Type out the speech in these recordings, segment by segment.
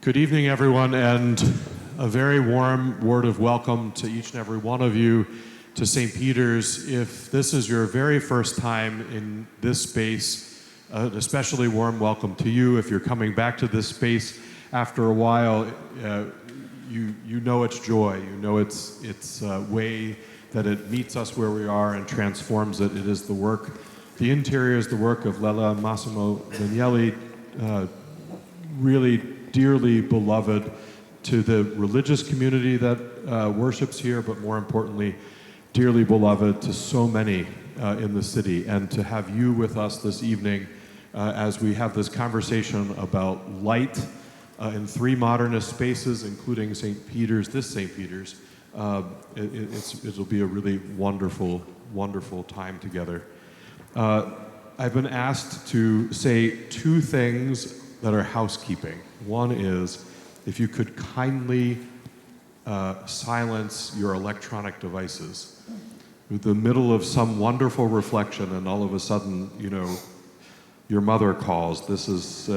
Good evening, everyone, and a very warm word of welcome to each and every one of you to St. Peter's. If this is your very first time in this space, an especially warm welcome to you. If you're coming back to this space after a while, you know its joy, you know its way that it meets us where we are and transforms it. It is the work, the interior is the work of Lella and Massimo Vignelli, really dearly beloved to the religious community that worships here, but more importantly, dearly beloved to so many in the city. And to have you with us this evening as we have this conversation about light in three modernist spaces, including St. Peter's, this St. Peter's, it'll be a really wonderful, wonderful time together. I've been asked to say two things that are housekeeping. One is, if you could kindly silence your electronic devices. In the middle of some wonderful reflection, and all of a sudden, you know, your mother calls. This is,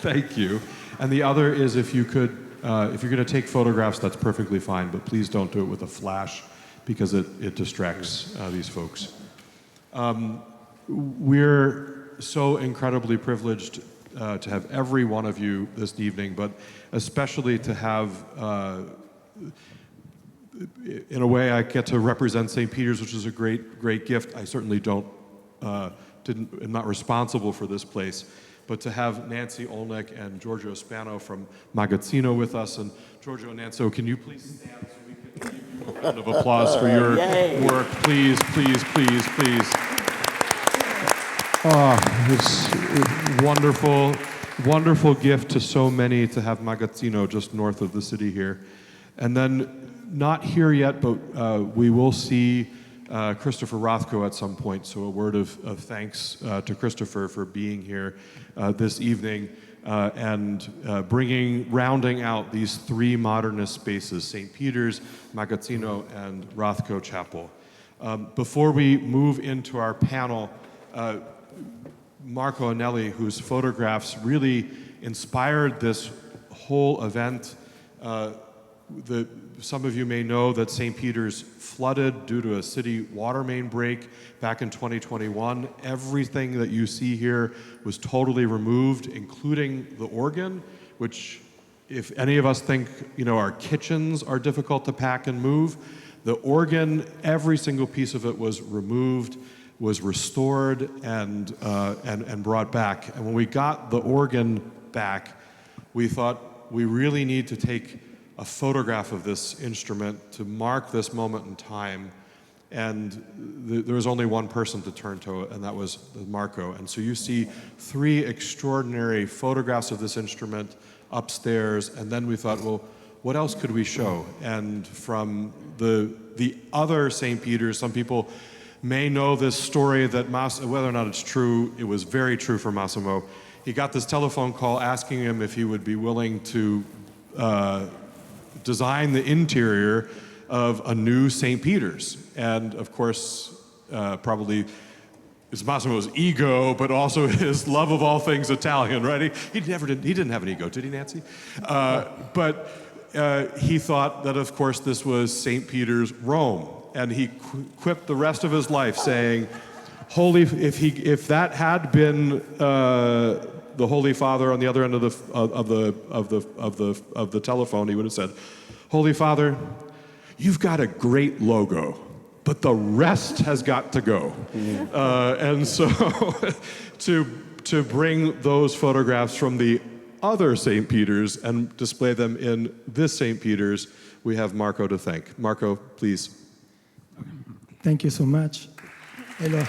thank you. And the other is, if you could, if you're gonna take photographs, that's perfectly fine, but please don't do it with a flash, because it distracts these folks. We're so incredibly privileged to have every one of you this evening, but especially to have, in a way, I get to represent St. Peter's, which is a great gift. I certainly am not responsible for this place, but to have Nancy Olnick and Giorgio Spano from Magazzino with us. And Giorgio and Nancy, can you please stand so we can give you a round of applause for your work? Please, please, please, please. Oh, it's wonderful, wonderful gift to so many to have Magazzino just north of the city here. And then, not here yet, but we will see Christopher Rothko at some point, so a word of thanks to Christopher for being here this evening and rounding out these three modernist spaces, St. Peter's, Magazzino, and Rothko Chapel. Before we move into our panel, Marco Anelli, whose photographs really inspired this whole event. Some of you may know that St. Peter's flooded due to a city water main break back in 2021. Everything that you see here was totally removed, including the organ, which, if any of us think, you know, our kitchens are difficult to pack and move, the organ, every single piece of it was removed, was restored and brought back. And when we got the organ back, we thought we really need to take a photograph of this instrument to mark this moment in time. And there was only one person to turn to, and that was Marco. And so you see three extraordinary photographs of this instrument upstairs, and then we thought, well, what else could we show? And from the other St. Peter's, some people may know this story that whether or not it's true, it was very true for Massimo. He got this telephone call asking him if he would be willing to design the interior of a new St. Peter's. And of course, probably it's Massimo's ego, but also his love of all things Italian, right? He didn't have an ego, did he, Nancy? But he thought that, of course, this was St. Peter's, Rome. And he quipped the rest of his life saying, if that had been the Holy Father on the other end of the telephone, he would have said, "Holy Father, you've got a great logo, but the rest has got to go." And so to bring those photographs from the other St. Peter's and display them in this St. Peter's, we have Marco to thank. Marco, please. Thank you so much. Hello.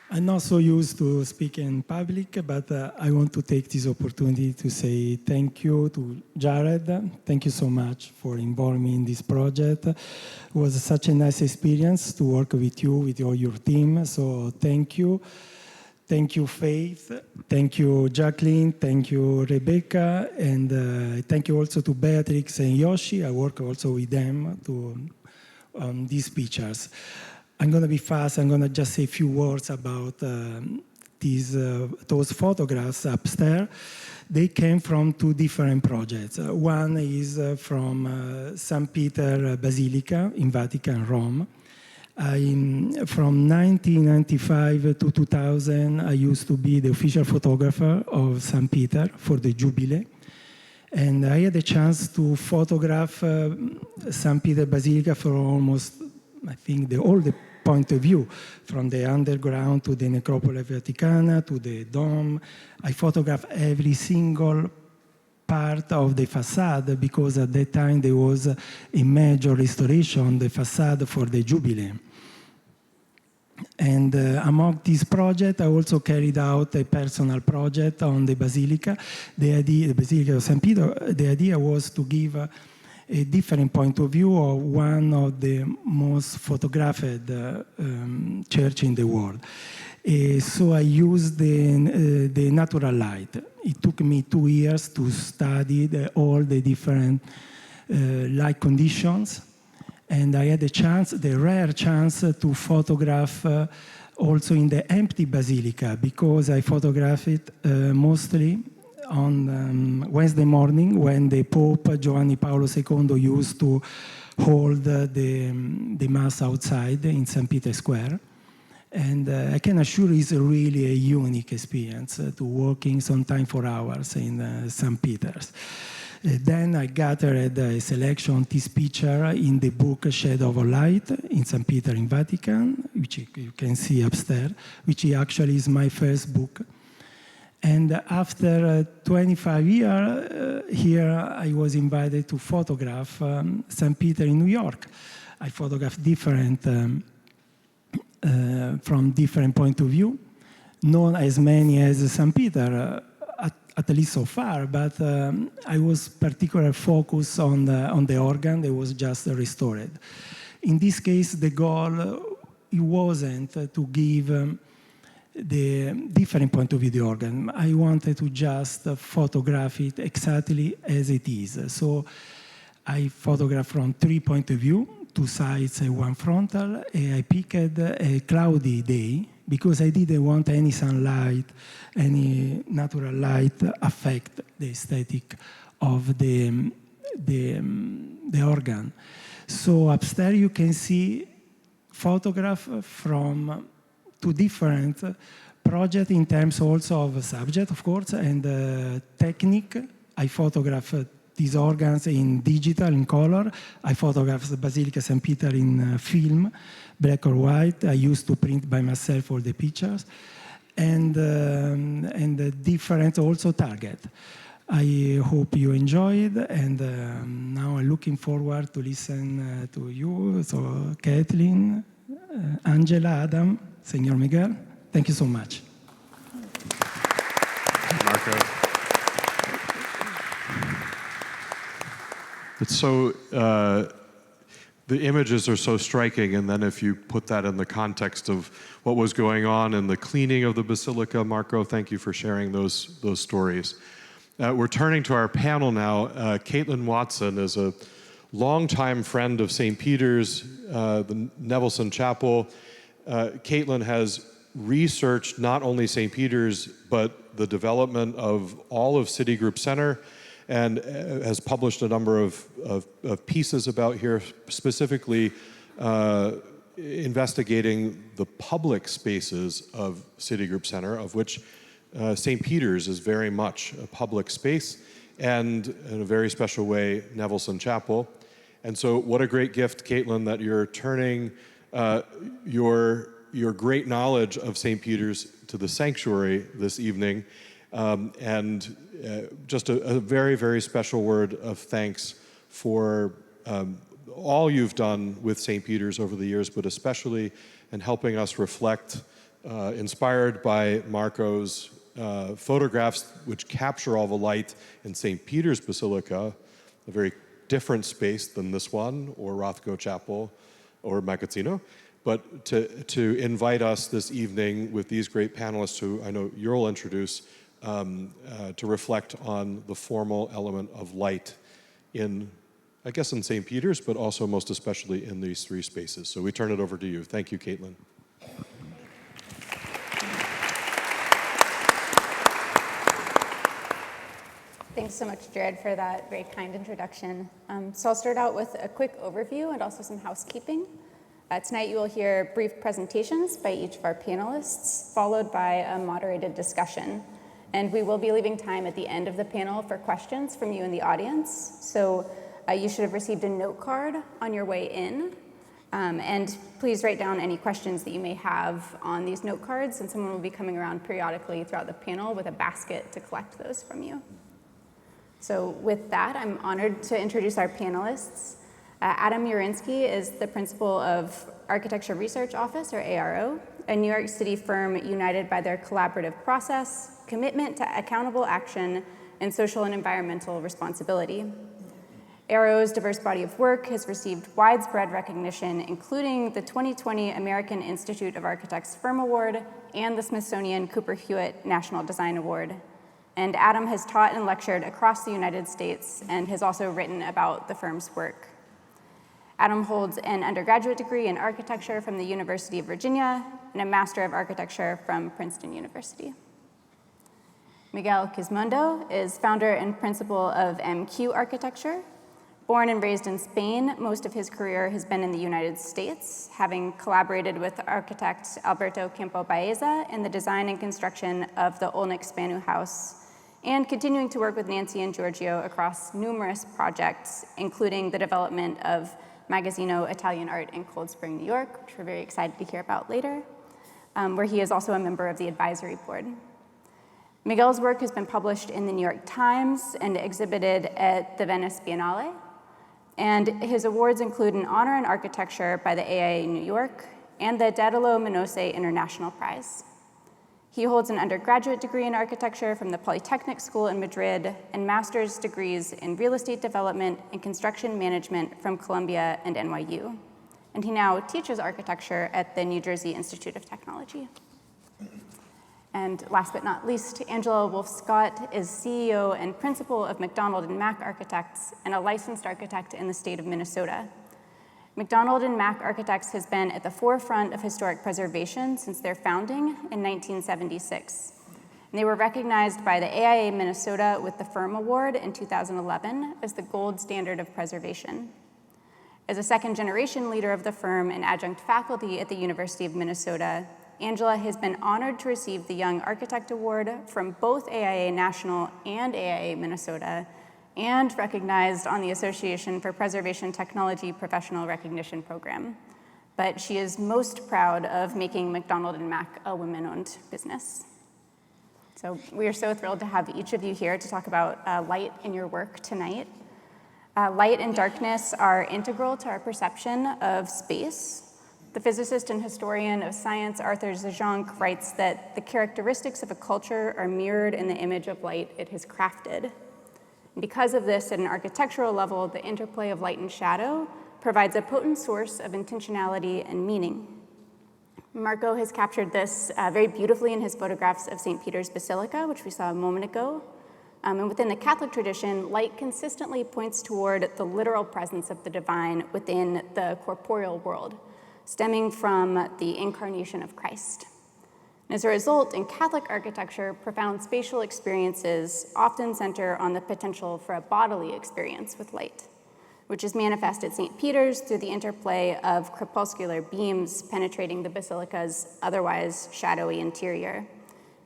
I'm not so used to speak in public, but I want to take this opportunity to say thank you to Jared. Thank you so much for involving me in this project. It was such a nice experience to work with you, with all your team, so thank you. Thank you, Faith. Thank you, Jacqueline. Thank you, Rebecca. And thank you also to Beatrix and Yoshi. I work also with them these pictures. I'm going to be fast. I'm going to just say a few words about those photographs upstairs, they came from two different projects. One is from St. Peter Basilica in Vatican, Rome. From 1995 to 2000, I used to be the official photographer of St. Peter for the Jubilee. And I had a chance to photograph St. Peter Basilica for almost, I think, all the point of view, from the underground to the Necropoli Vaticana to the dome. I photographed every single part of the facade because at that time there was a major restoration on the facade for the Jubilee. And among this project, I also carried out a personal project on the Basilica. The Basilica of St. Peter, the idea was to give a different point of view of one of the most photographed church in the world. So I used the natural light. It took me 2 years to study all the different light conditions. And I had the rare chance to photograph also in the empty basilica, because I photographed it mostly on Wednesday morning when the Pope Giovanni Paolo II used to hold the Mass outside in St. Peter's Square. And I can assure it's really a unique experience to walking sometimes for hours in St. Peter's. Then I gathered a selection of this picture in the book Shadow of Light in St. Peter in Vatican, which you can see upstairs, which actually is my first book. And after 25 years, here I was invited to photograph St. Peter in New York. I photographed different, from different point of view, not as many as St. Peter, at least so far, but I was particularly focused on the organ that was just restored. In this case, the goal, it wasn't to give the different point of view of the organ. I wanted to just photograph it exactly as it is. So I photographed from 3 points of view, 2 sides and 1 frontal, and I picked a cloudy day because I didn't want any sunlight, any natural light affect the aesthetic of the organ. So upstairs you can see photograph from 2 different projects in terms also of subject, of course, and technique. I photographed these organs in digital, in color. I photographed the Basilica St. Peter in film, black or white. I used to print by myself all the pictures. And the different also target. I hope you enjoyed, and now I'm looking forward to listen to you. So Kathleen, Angela, Adam, Senor Miguel, thank you so much. Marco. It's so, the images are so striking, and then if you put that in the context of what was going on in the cleaning of the Basilica, Marco, thank you for sharing those stories. We're turning to our panel now. Caitlin Watson is a longtime friend of St. Peter's, the Nevilleson Chapel. Caitlin has researched not only St. Peter's, but the development of all of Citigroup Center, and has published a number of pieces about here, specifically investigating the public spaces of Citigroup Center, of which St. Peter's is very much a public space, and in a very special way, Nevilleson Chapel. And so what a great gift, Caitlin, that you're turning your great knowledge of St. Peter's to the sanctuary this evening. And just a very, very special word of thanks for all you've done with St. Peter's over the years, but especially in helping us reflect, inspired by Marco's photographs, which capture all the light in St. Peter's Basilica, a very different space than this one, or Rothko Chapel, or Magazzino. But to invite us this evening with these great panelists who I know you'll introduce, to reflect on the formal element of light in, I guess, in St. Peter's, but also most especially in these 3 spaces. So we turn it over to you. Thank you, Caitlin. Thanks so much, Jared, for that very kind introduction. So I'll start out with a quick overview and also some housekeeping. Tonight you will hear brief presentations by each of our panelists, followed by a moderated discussion. And we will be leaving time at the end of the panel for questions from you in the audience. So you should have received a note card on your way in. And please write down any questions that you may have on these note cards, and someone will be coming around periodically throughout the panel with a basket to collect those from you. So with that, I'm honored to introduce our panelists. Adam Urinsky is the principal of Architecture Research Office, or ARO, a New York City firm united by their collaborative process, commitment to accountable action, and social and environmental responsibility. ARO's diverse body of work has received widespread recognition, including the 2020 American Institute of Architects Firm Award and the Smithsonian Cooper Hewitt National Design Award. And Adam has taught and lectured across the United States and has also written about the firm's work. Adam holds an undergraduate degree in architecture from the University of Virginia and a Master of Architecture from Princeton University. Miguel Quismondo is founder and principal of MQ Architecture. Born and raised in Spain, most of his career has been in the United States, having collaborated with architect Alberto Campo Baeza in the design and construction of the Olnik Spanu House, and continuing to work with Nancy and Giorgio across numerous projects, including the development of Magazzino Italian Art in Cold Spring, New York, which we're very excited to hear about later, where he is also a member of the advisory board. Miguel's work has been published in the New York Times and exhibited at the Venice Biennale, and his awards include an honor in architecture by the AIA New York and the Daedalo Menose International Prize. He holds an undergraduate degree in architecture from the Polytechnic School in Madrid and master's degrees in real estate development and construction management from Columbia and NYU. And he now teaches architecture at the New Jersey Institute of Technology. And last but not least, Angela Wolf-Scott is CEO and principal of McDonald and Mack Architects and a licensed architect in the state of Minnesota. McDonald and Mack Architects has been at the forefront of historic preservation since their founding in 1976. And they were recognized by the AIA Minnesota with the Firm Award in 2011 as the gold standard of preservation. As a second-generation leader of the firm and adjunct faculty at the University of Minnesota, Angela has been honored to receive the Young Architect Award from both AIA National and AIA Minnesota, and recognized on the Association for Preservation Technology Professional Recognition Program. But she is most proud of making McDonald and Mack a women-owned business. So we are so thrilled to have each of you here to talk about light in your work tonight. Light and darkness are integral to our perception of space. The physicist and historian of science Arthur Zajonc writes that the characteristics of a culture are mirrored in the image of light it has crafted. Because of this, at an architectural level, the interplay of light and shadow provides a potent source of intentionality and meaning. Marco has captured this very beautifully in his photographs of St. Peter's Basilica, which we saw a moment ago. And within the Catholic tradition, light consistently points toward the literal presence of the divine within the corporeal world, stemming from the incarnation of Christ. As a result, in Catholic architecture, profound spatial experiences often center on the potential for a bodily experience with light, which is manifest at St. Peter's through the interplay of crepuscular beams penetrating the basilica's otherwise shadowy interior,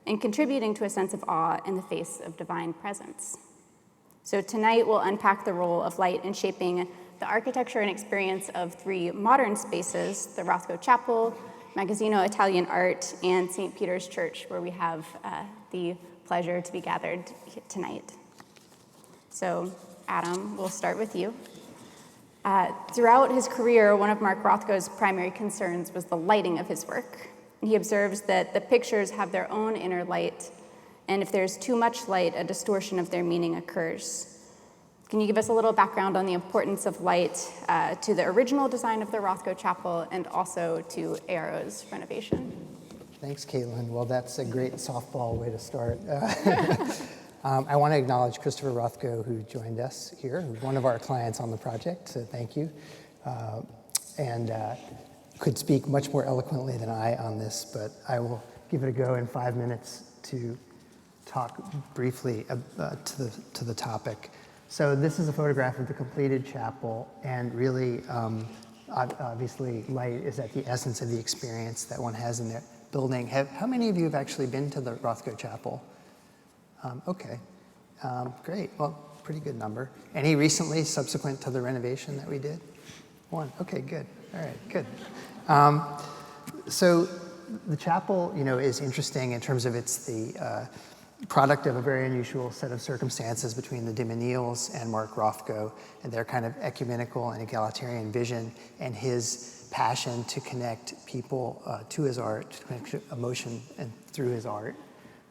and contributing to a sense of awe in the face of divine presence. So tonight we'll unpack the role of light in shaping the architecture and experience of three modern spaces, the Rothko Chapel, Magazzino Italian Art, and St. Peter's Church, where we have the pleasure to be gathered tonight. So, Adam, we'll start with you. Throughout his career, one of Mark Rothko's primary concerns was the lighting of his work. He observes that the pictures have their own inner light, and if there's too much light, a distortion of their meaning occurs. Can you give us a little background on the importance of light to the original design of the Rothko Chapel and also to ARO's renovation? Thanks, Caitlin. Well, that's a great softball way to start. I want to acknowledge Christopher Rothko, who joined us here, who's one of our clients on the project, so thank you. And could speak much more eloquently than I on this, but I will give it a go in 5 minutes to talk briefly to the topic. So this is a photograph of the completed chapel, and really, obviously, light is at the essence of the experience that one has in their building. How many of you have actually been to the Rothko Chapel? Okay, great. Well, pretty good number. Any recently, subsequent to the renovation that we did? One. Okay, good. All right, good. So the chapel, is interesting in terms of it's the product of a very unusual set of circumstances between the de Menils and Mark Rothko, and their kind of ecumenical and egalitarian vision, and his passion to connect people to his art, to connect emotion and through his art.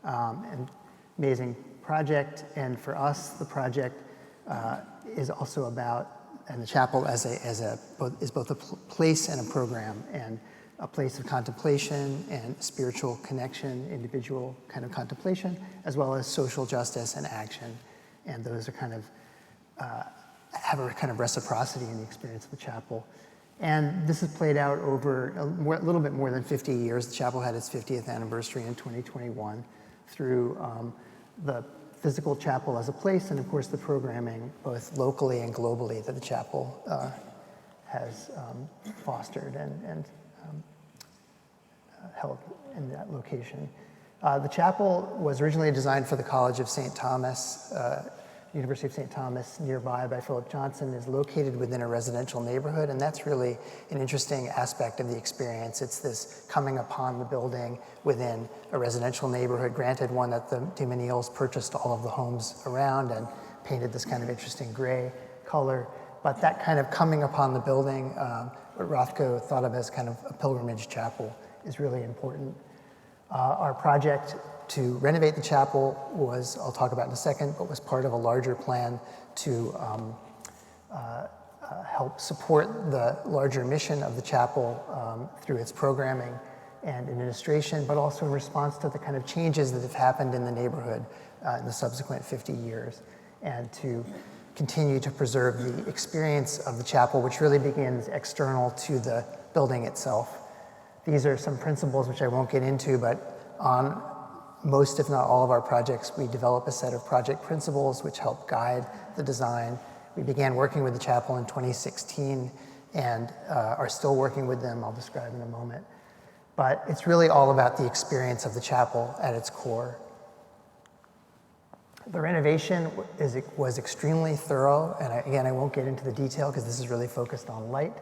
And amazing project, and for us, the project is also about, and the chapel is both a place and a program, and a place of contemplation and spiritual connection, individual kind of contemplation, as well as social justice and action. And those are kind of, have a kind of reciprocity in the experience of the chapel. And this has played out over a little bit more than 50 years. The chapel had its 50th anniversary in 2021 through the physical chapel as a place, and of course the programming, both locally and globally, that the chapel has fostered and held in that location. The chapel was originally designed for the College of St. Thomas, University of St. Thomas, nearby by Philip Johnson, is located within a residential neighborhood, and that's really an interesting aspect of the experience. It's this coming upon the building within a residential neighborhood, granted one that the de Menils purchased all of the homes around and painted this kind of interesting gray color, but that kind of coming upon the building, what Rothko thought of as kind of a pilgrimage chapel, is really important. Our project to renovate the chapel was, I'll talk about in a second, but was part of a larger plan to help support the larger mission of the chapel through its programming and administration, but also in response to the kind of changes that have happened in the neighborhood in the subsequent 50 years, and to continue to preserve the experience of the chapel, which really begins external to the building itself. These are some principles which I won't get into, but on most, if not all, of our projects, we develop a set of project principles which help guide the design. We began working with the chapel in 2016 and are still working with them, I'll describe in a moment. But it's really all about the experience of the chapel at its core. The renovation was extremely thorough, and again, I won't get into the detail because this is really focused on light,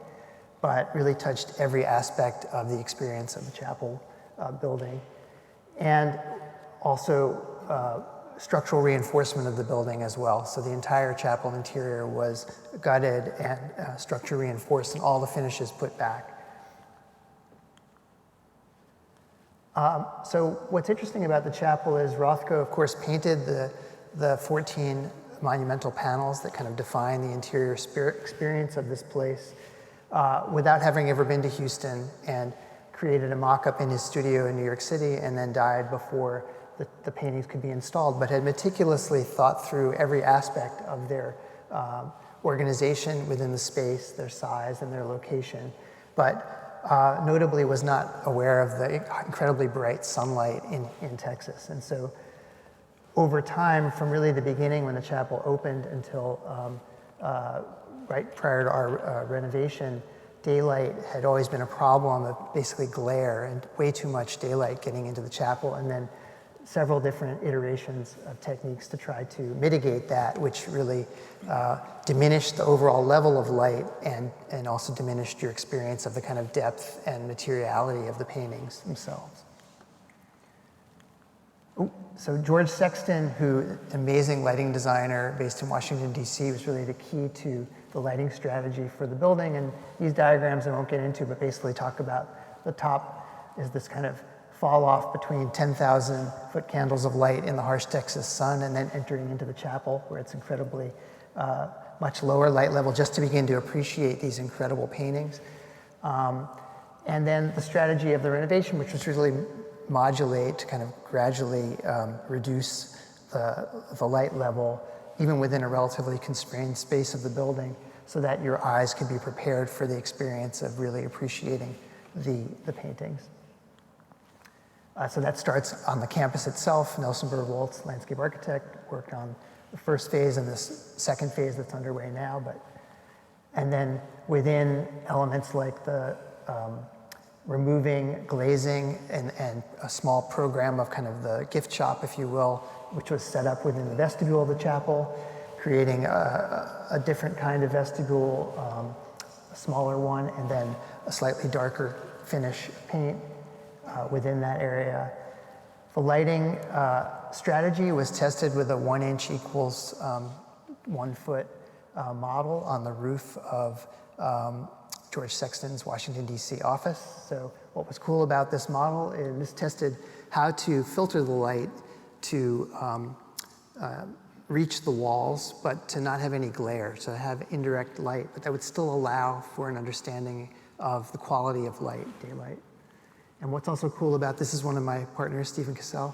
but really touched every aspect of the experience of the chapel building. And also structural reinforcement of the building as well. So the entire chapel interior was gutted and structure reinforced, and all the finishes put back. So what's interesting about the chapel is Rothko, of course, painted the 14 monumental panels that kind of define the interior experience of this place without having ever been to Houston, and created a mock-up in his studio in New York City, and then died before the paintings could be installed, but had meticulously thought through every aspect of their organization within the space, their size, and their location, but notably was not aware of the incredibly bright sunlight in Texas. And so over time, from really the beginning when the chapel opened until right prior to our renovation, daylight had always been a problem of basically glare and way too much daylight getting into the chapel, and then several different iterations of techniques to try to mitigate that, which really diminished the overall level of light and also diminished your experience of the kind of depth and materiality of the paintings themselves. So George Sexton, who amazing lighting designer based in Washington, D.C., was really the key to the lighting strategy for the building. And these diagrams I won't get into, but basically talk about the top is this kind of fall off between 10,000 foot candles of light in the harsh Texas sun, and then entering into the chapel where it's incredibly much lower light level, just to begin to appreciate these incredible paintings. And then the strategy of the renovation, which was really modulate to kind of gradually reduce the light level, even within a relatively constrained space of the building, so that your eyes can be prepared for the experience of really appreciating the paintings. So that starts on the campus itself. Nelson Berg Waltz, landscape architect, worked on the first phase and this second phase that's underway now. And then within elements like the removing glazing and a small program of kind of the gift shop, if you will, which was set up within the vestibule of the chapel, creating a different kind of vestibule, a smaller one, and then a slightly darker finish paint within that area. The lighting strategy was tested with a 1 inch equals 1 foot model on the roof of George Sexton's Washington, D.C. office. So what was cool about this model is this tested how to filter the light to reach the walls, but to not have any glare, so have indirect light, but that would still allow for an understanding of the quality of light, daylight. And what's also cool about this is one of my partners, Stephen Cassell.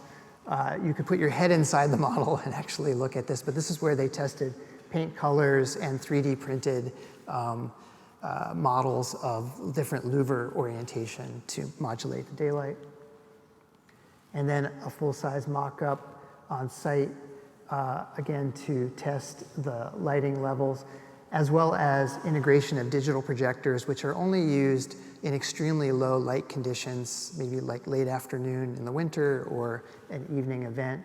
You could put your head inside the model and actually look at this, but this is where they tested paint colors and 3D printed models of different louver orientation to modulate the daylight. And then a full-size mock-up on site, again, to test the lighting levels, as well as integration of digital projectors, which are only used in extremely low light conditions, maybe like late afternoon in the winter or an evening event,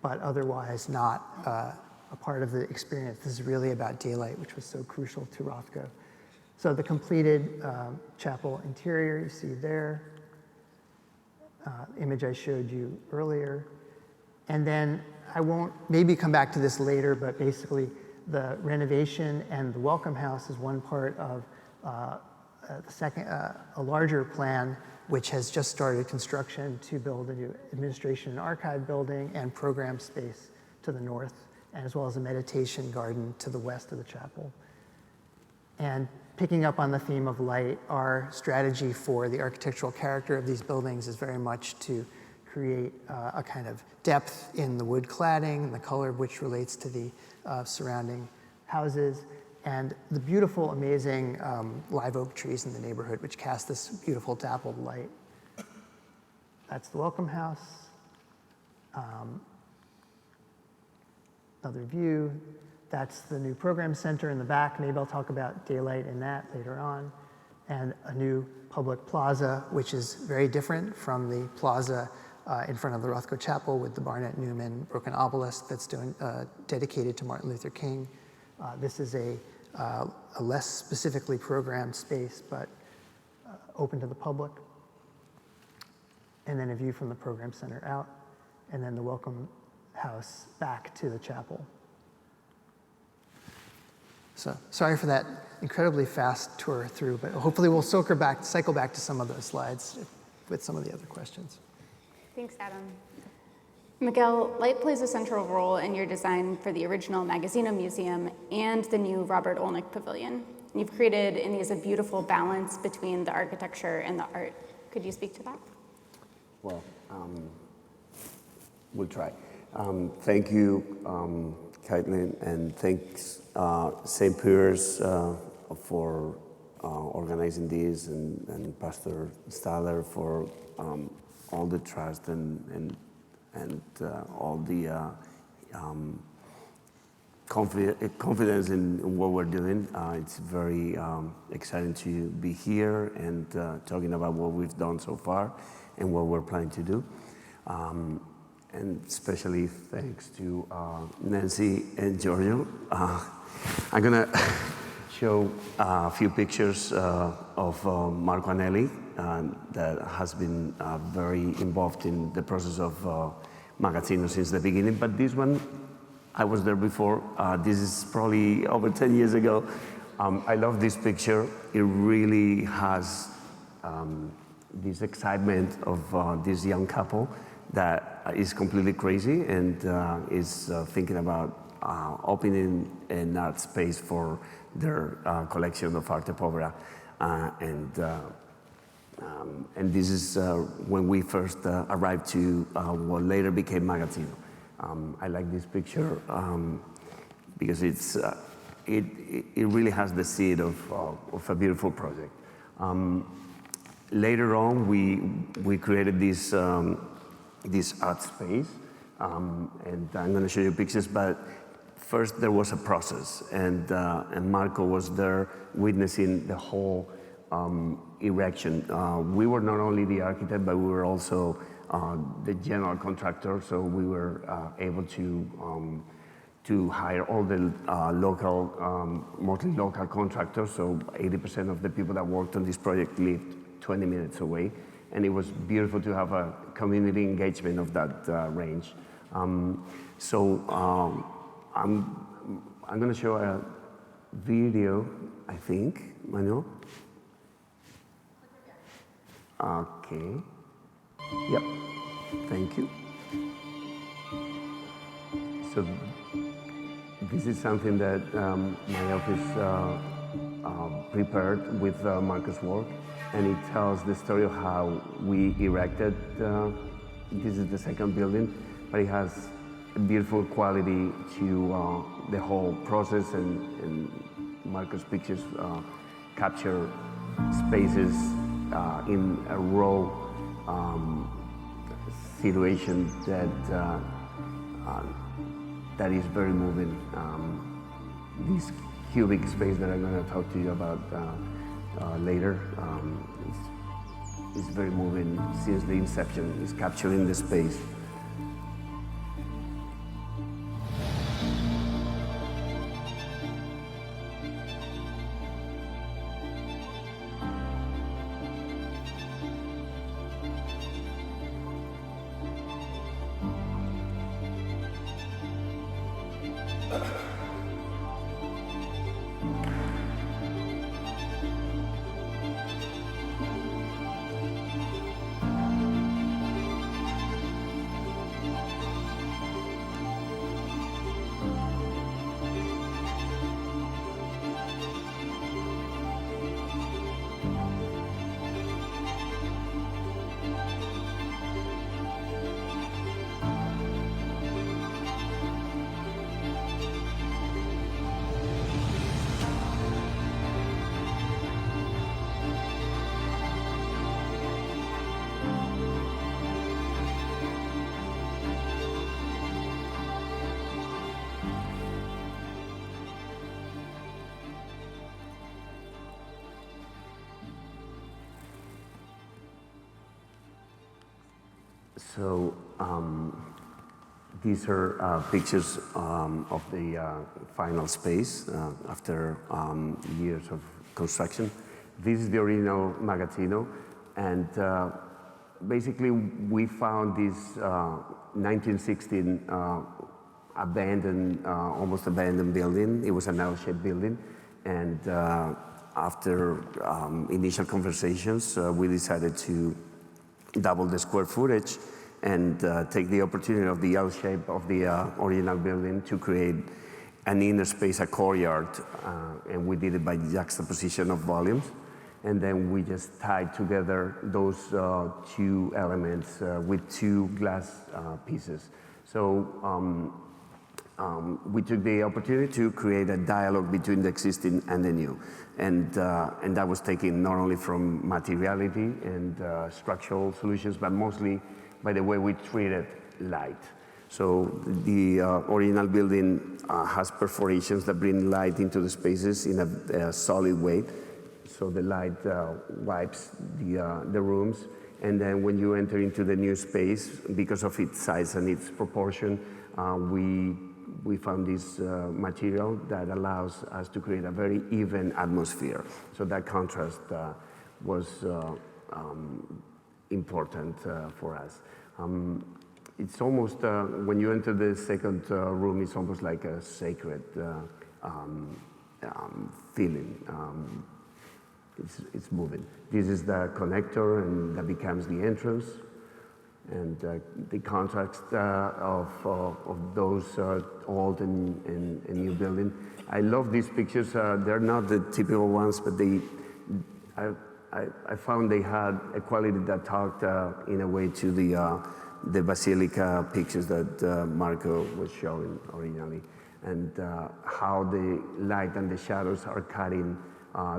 but otherwise not a part of the experience. This is really about daylight, which was so crucial to Rothko. So the completed chapel interior you see there, image I showed you earlier. And then I won't maybe come back to this later, but basically the renovation and the welcome house is one part of the second, a larger plan, which has just started construction to build a new administration and archive building and program space to the north, as well as a meditation garden to the west of the chapel. And picking up on the theme of light, our strategy for the architectural character of these buildings is very much to create a kind of depth in the wood cladding, the color of which relates to the surrounding houses, and the beautiful, amazing live oak trees in the neighborhood, which cast this beautiful dappled light. That's the welcome house. Another view. That's the new program center in the back. Maybe I'll talk about daylight in that later on. And a new public plaza, which is very different from the plaza in front of the Rothko Chapel with the Barnett Newman broken obelisk that's dedicated to Martin Luther King. This is a less specifically programmed space, but open to the public. And then a view from the program center out, and then the welcome house back to the chapel. So sorry for that incredibly fast tour through, but hopefully we'll cycle back to some of those slides with some of the other questions. Thanks, Adam. Miguel, light plays a central role in your design for the original Magazzino Museum and the new Robert Olnick Pavilion. You've created in these a beautiful balance between the architecture and the art. Could you speak to that? Well, we'll try. Thank you, Caitlin, and thanks St. Peter's for organizing this, and Pastor Staller for all the trust and all the confidence in what we're doing. It's very exciting to be here and talking about what we've done so far and what we're planning to do. And especially thanks to Nancy and Giorgio. I'm gonna show a few pictures of Marco Anelli that has been very involved in the process of Magazzino since the beginning, but this one, I was there before. This is probably over 10 years ago. I love this picture. It really has this excitement of this young couple that is completely crazy and is thinking about opening an art space for their collection of arte povera. And this is when we first arrived to what later became Magazzino. I like this picture because it's it really has the seed of a beautiful project. Later on, we created this this art space. And I'm going to show you pictures, but first there was a process, and Marco was there witnessing the whole erection. We were not only the architect, but we were also the general contractor, so we were able to hire all the mostly local contractors, so 80% of the people that worked on this project lived 20 minutes away, and it was beautiful to have a community engagement of that range. I'm going to show a video, I think, Manuel. Okay. Yep. Thank you. So this is something that my office prepared with Marco's work, and it tells the story of how we erected. This is the second building, but it has a beautiful quality to the whole process, and Marco's pictures capture spaces in a raw situation that is very moving. This cubic space that I'm going to talk to you about later is very moving since the inception. It's capturing the space. So these are pictures of the final space after years of construction. This is the original Magazzino, and basically we found this 1916 abandoned, almost abandoned building. It was an L-shaped building, and after initial conversations, we decided to double the square footage and take the opportunity of the L shape of the original building to create an inner space, a courtyard, and we did it by juxtaposition of volumes. And then we just tied together those two elements with two glass pieces. So we took the opportunity to create a dialogue between the existing and the new. And that was taken not only from materiality and structural solutions, but mostly by the way we treated light. So the original building has perforations that bring light into the spaces in a solid way. So the light wipes the rooms. And then when you enter into the new space, because of its size and its proportion, we found this material that allows us to create a very even atmosphere. So that contrast was important for us. It's almost, when you enter the second room, it's almost like a sacred feeling. It's moving. This is the connector, and that becomes the entrance. And the contrast of those old and new building. I love these pictures. They're not the typical ones, but I found they had a quality that talked in a way to the Basilica pictures that Marco was showing originally, and how the light and the shadows are cutting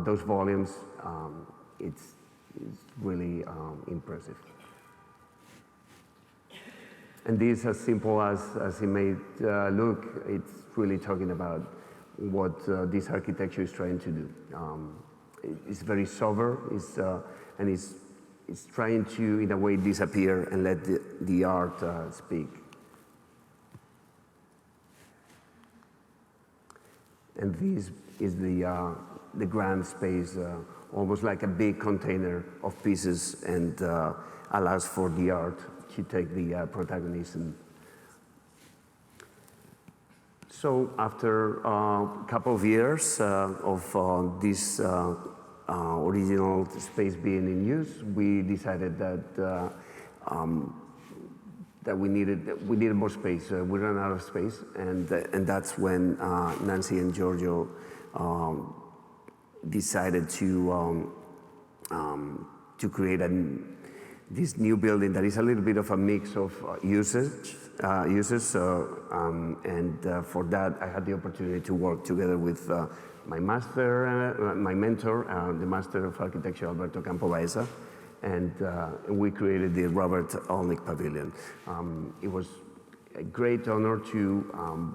those volumes. It's really impressive. And this, as simple as it may look, it's really talking about what this architecture is trying to do. It's very sober, and it's trying to, in a way, disappear and let the art speak. And this is the grand space, almost like a big container of pieces, and allows for the art to take the protagonism. So after a couple of years of this original space being in use, we decided that that we needed more space. We ran out of space, and that's when Nancy and Giorgio decided to create this new building that is a little bit of a mix of uses. For that, I had the opportunity to work together with my master, my mentor, the Master of Architecture, Alberto Campo Baeza, and we created the Robert Olnick Pavilion. It was a great honor to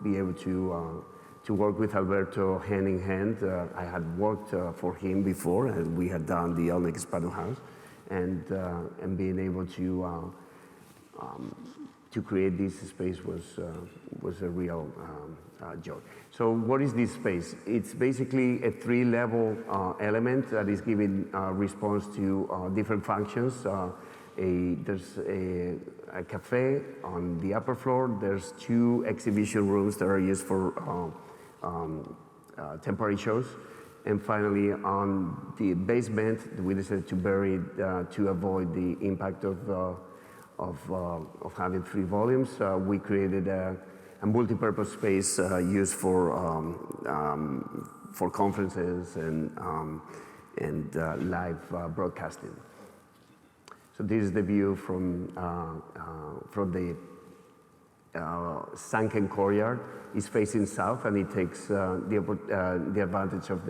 be able to work with Alberto hand in hand. I had worked for him before, and we had done the Olnick Hispano House, and being able to create this space was a real joy. So what is this space? It's basically a 3-level element that is giving response to different functions. There's a cafe on the upper floor. There's 2 exhibition rooms that are used for temporary shows. And finally, on the basement, we decided to bury it to avoid the impact of having 3 volumes. We created a multi-purpose space used for conferences and live broadcasting. So this is the view from the sunken courtyard. It's facing south, and it takes the advantage of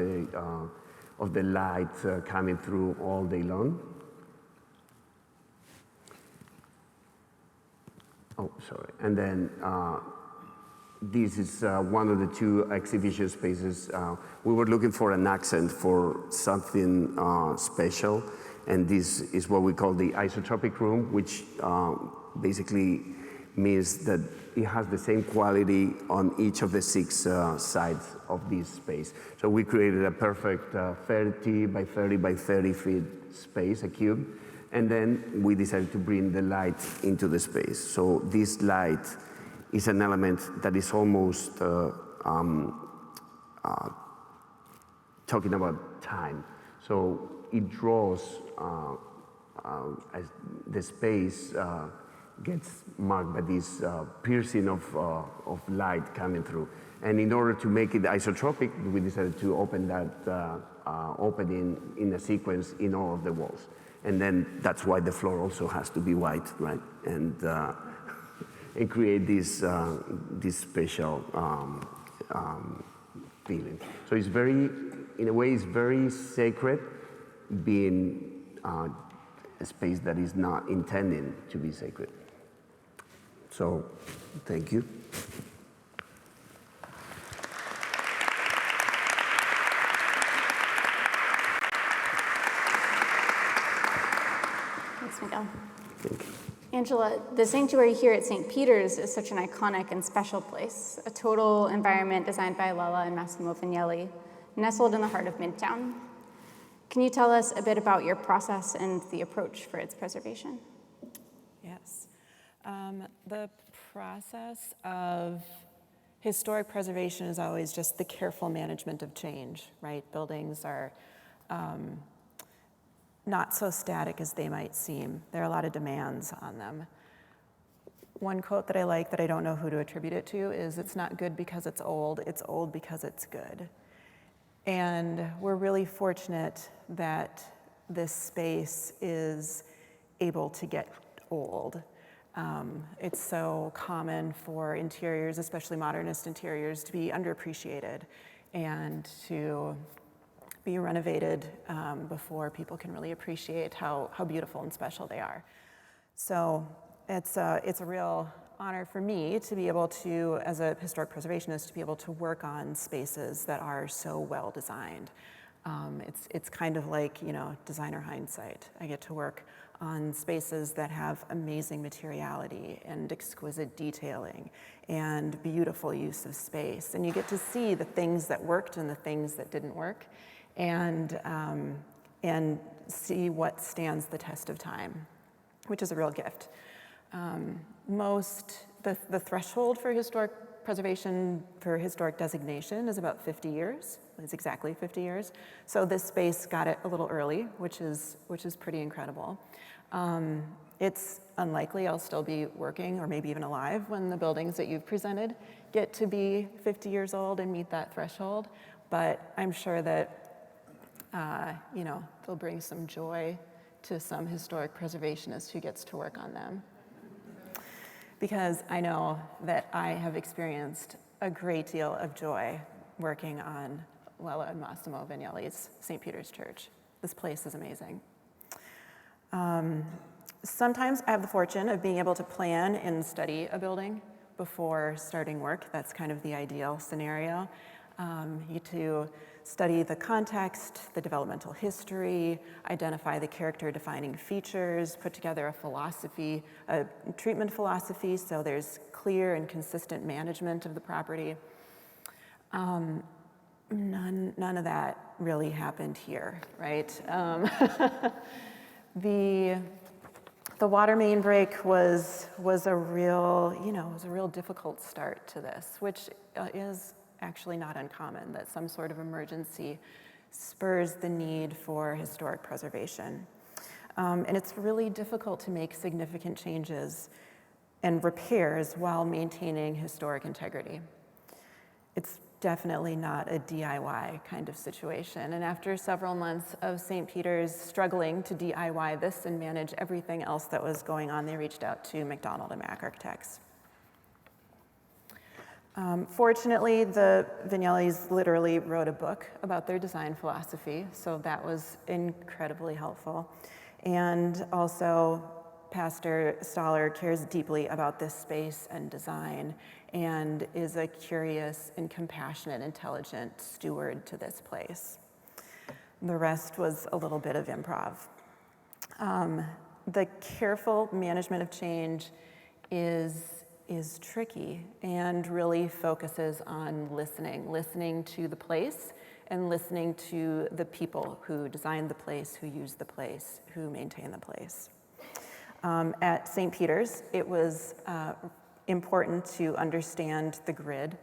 the light coming through all day long. Oh, sorry. And then this is one of the 2 exhibition spaces. We were looking for an accent for something special, and this is what we call the isotropic room, which basically means that it has the same quality on each of the 6 sides of this space. So we created a perfect 30 by 30 by 30 feet space, a cube, and then we decided to bring the light into the space. So this light is an element that is almost talking about time. So it draws as the space gets marked by this piercing of light coming through. And in order to make it isotropic, we decided to open that opening in a sequence in all of the walls. And then that's why the floor also has to be white, right? And create this special feeling. So it's very, in a way, it's very sacred, being a space that is not intended to be sacred. So, thank you. Thanks, Miguel. Thank you. Angela, the sanctuary here at St. Peter's is such an iconic and special place, a total environment designed by Lella and Massimo Vignelli, nestled in the heart of Midtown. Can you tell us a bit about your process and the approach for its preservation? Yes. The process of historic preservation is always just the careful management of change, right? Buildings are not so static as they might seem. There are a lot of demands on them. One quote that I like that I don't know who to attribute it to is, "It's not good because it's old because it's good." And we're really fortunate that this space is able to get old. It's so common for interiors, especially modernist interiors, to be underappreciated and to be renovated before people can really appreciate how beautiful and special they are. So it's a real honor for me to be able to, as a historic preservationist, to be able to work on spaces that are so well designed. It's kind of like, designer hindsight. I get to work on spaces that have amazing materiality and exquisite detailing and beautiful use of space. And you get to see the things that worked and the things that didn't work, and see what stands the test of time, which is a real gift. The threshold for historic preservation, for historic designation, is about 50 years. It's exactly 50 years. So this space got it a little early, which is pretty incredible. It's unlikely I'll still be working or maybe even alive when the buildings that you've presented get to be 50 years old and meet that threshold. But I'm sure that, they'll bring some joy to some historic preservationist who gets to work on them. Because I know that I have experienced a great deal of joy working on Lella and Massimo Vignelli's St. Peter's Church. This place is amazing. Sometimes I have the fortune of being able to plan and study a building before starting work. That's kind of the ideal scenario. You get to study the context, the developmental history, identify the character-defining features, put together a philosophy, a treatment philosophy, so there's clear and consistent management of the property. None of that really happened here, right? The water main break was a real difficult start to this, which is actually not uncommon, that some sort of emergency spurs the need for historic preservation. And it's really difficult to make significant changes and repairs while maintaining historic integrity. It's definitely not a DIY kind of situation. And after several months of St. Peter's struggling to DIY this and manage everything else that was going on, they reached out to McDonald and Mack Architects. Fortunately, the Vignellis literally wrote a book about their design philosophy, so that was incredibly helpful. And also, Pastor Stoller cares deeply about this space and design and is a curious and compassionate, intelligent steward to this place. The rest was a little bit of improv. The careful management of change is tricky and really focuses on listening to the place and listening to the people who designed the place, who use the place, who maintain the place. At St. Peter's, it was important to understand the grid,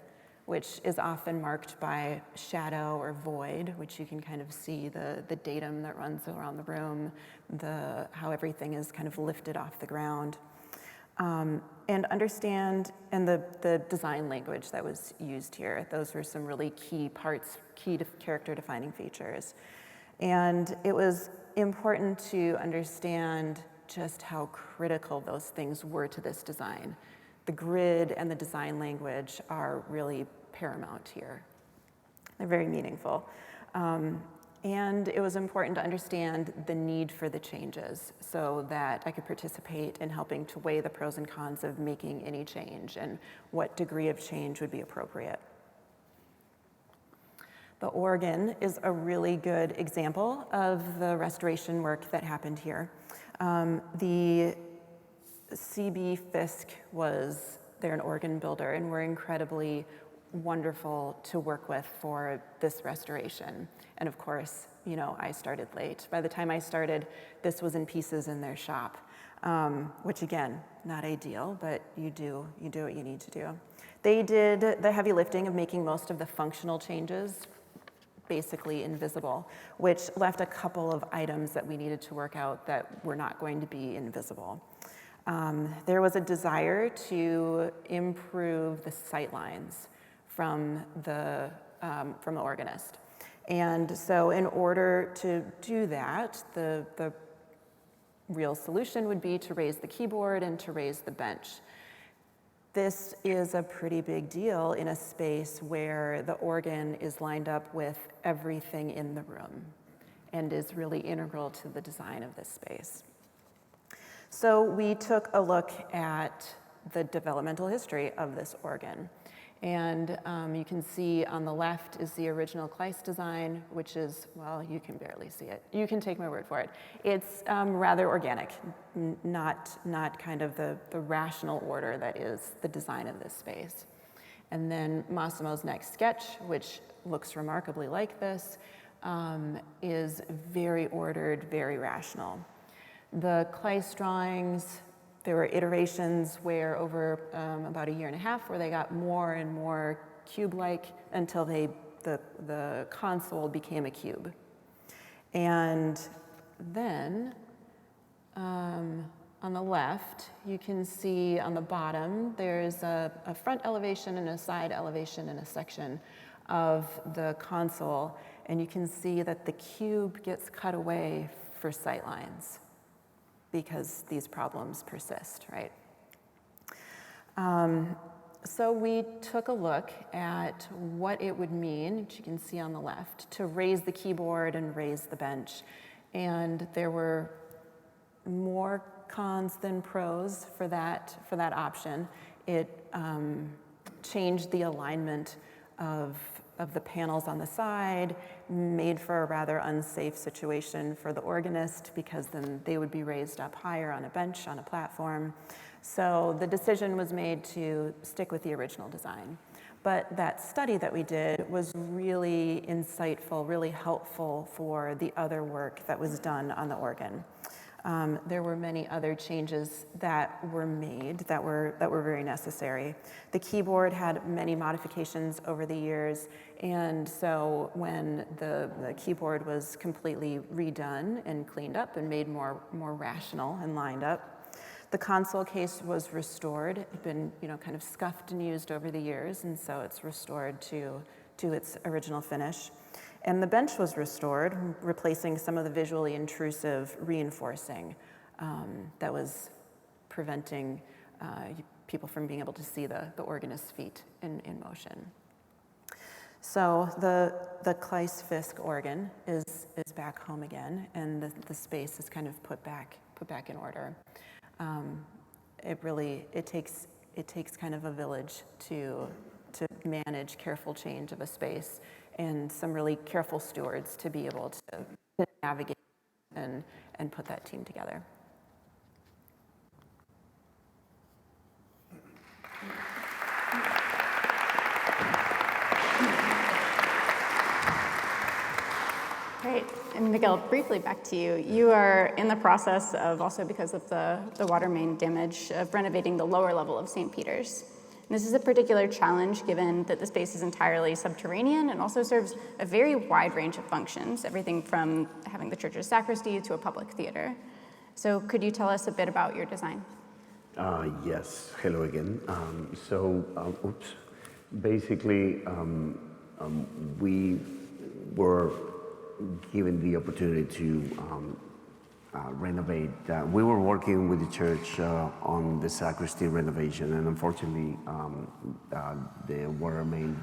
which is often marked by shadow or void, which you can kind of see the datum that runs around the room, how everything is kind of lifted off the ground. And understand, and the design language that was used here. Those were some really key parts, key character-defining features. And it was important to understand just how critical those things were to this design. The grid and the design language are really paramount here. They're very meaningful. And it was important to understand the need for the changes so that I could participate in helping to weigh the pros and cons of making any change and what degree of change would be appropriate. The organ is a really good example of the restoration work that happened here. The CB Fisk they're an organ builder, and we're incredibly wonderful to work with for this restoration. And of course, I started late. By the time I started, this was in pieces in their shop, which again, not ideal, but you do what you need to do. They did the heavy lifting of making most of the functional changes basically invisible, which left a couple of items that we needed to work out that were not going to be invisible. There was a desire to improve the sight lines from the organist. And so in order to do that, the real solution would be to raise the keyboard and to raise the bench. This is a pretty big deal in a space where the organ is lined up with everything in the room and is really integral to the design of this space. So we took a look at the developmental history of this organ. And you can see on the left is the original Kleist design, which is, well, you can barely see it. You can take my word for it. It's rather organic, not kind of the rational order that is the design of this space. And then Massimo's next sketch, which looks remarkably like this, is very ordered, very rational. The Kleist drawings, there were iterations where over about a year and a half where they got more and more cube-like until the console became a cube. And then on the left, you can see on the bottom, there's a front elevation and a side elevation and a section of the console. And you can see that the cube gets cut away for sightlines because these problems persist, right? So we took a look at what it would mean, which you can see on the left, to raise the keyboard and raise the bench. And there were more cons than pros for that option. It changed the alignment of the panels on the side, made for a rather unsafe situation for the organist because then they would be raised up higher on a bench, on a platform. So the decision was made to stick with the original design. But that study that we did was really insightful, really helpful for the other work that was done on the organ. There were many other changes that were made that were very necessary. The keyboard had many modifications over the years, and so when the keyboard was completely redone and cleaned up and made more rational and lined up, the console case was restored. It had been kind of scuffed and used over the years, and so it's restored to its original finish. And the bench was restored, replacing some of the visually intrusive reinforcing that was preventing people from being able to see the organist's feet in motion. So the Kleist-Fisk organ is back home again, and the space is kind of put back in order. It takes kind of a village to manage careful change of a space, and some really careful stewards to be able to navigate and put that team together. Great. And Miguel, briefly back to you. You are in the process of, also because of the water main damage, of renovating the lower level of St. Peter's. This is a particular challenge given that the space is entirely subterranean and also serves a very wide range of functions, everything from having the church's sacristy to a public theater. So could you tell us a bit about your design? Yes, hello again. Basically, we were given the opportunity to renovate. We were working with the church on the sacristy renovation, and unfortunately, the water main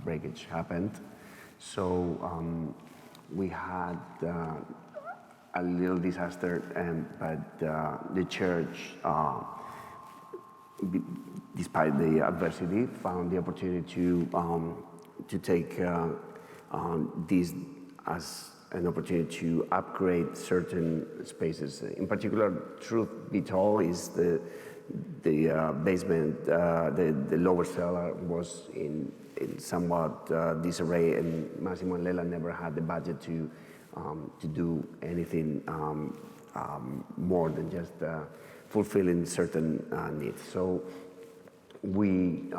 breakage happened. So we had a little disaster, but the church, despite the adversity, found the opportunity to take this as an opportunity to upgrade certain spaces. In particular, truth be told, is the basement, the lower cellar was in somewhat disarray, and Massimo and Lella never had the budget to do anything more than just fulfilling certain needs. So we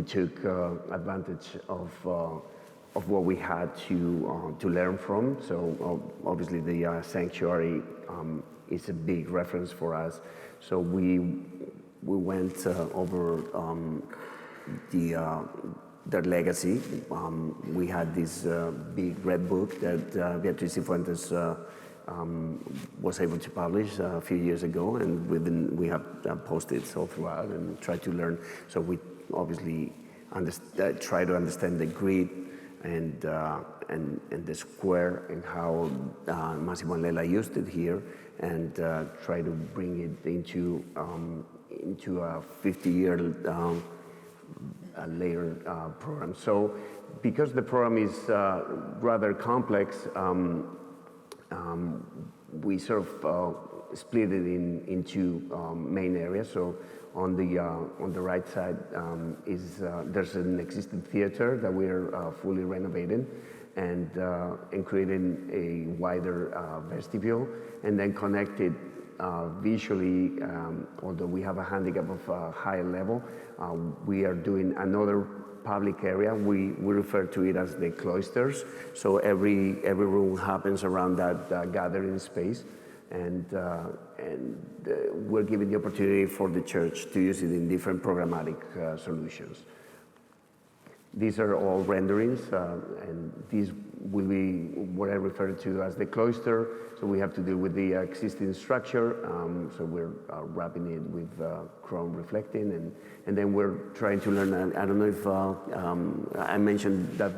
took advantage of what we had to learn from. So obviously the sanctuary is a big reference for us. So we went over their legacy. We had this big red book that Beatriz Cifuentes was able to publish a few years ago, and we have posted it all throughout and tried to learn. So we obviously try to understand the grid and the square and how Massimo and Lella used it here, and try to bring it into a 50-year later program. So because the program is rather complex, we sort of split it into main areas. So on the right side there's an existing theater that we are fully renovating and creating a wider vestibule, and then connected visually, although we have a handicap of a higher level, we are doing another public area. We refer to it as the cloisters. So every room happens around that gathering space, and we're giving the opportunity for the church to use it in different programmatic solutions. These are all renderings, and these will be what I refer to as the cloister. So we have to deal with the existing structure. So we're wrapping it with chrome reflecting, and then we're trying to learn. I don't know if I mentioned that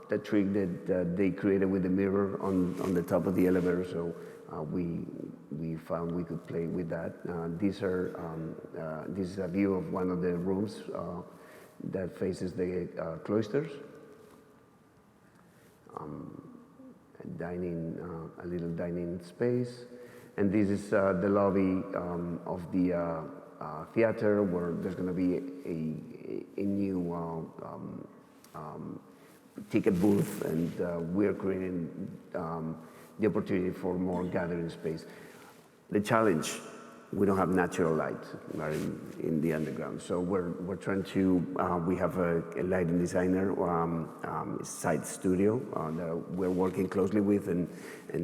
the trick that they created with the mirror on the top of the elevator. So we found we could play with that. This is a view of one of the rooms that faces the cloisters. A little dining space, and this is the lobby of the theater, where there's going to be a new ticket booth, and we're creating the opportunity for more gathering space. The challenge: we don't have natural light in the underground, so we're trying to. We have a lighting designer, site studio that we're working closely with, and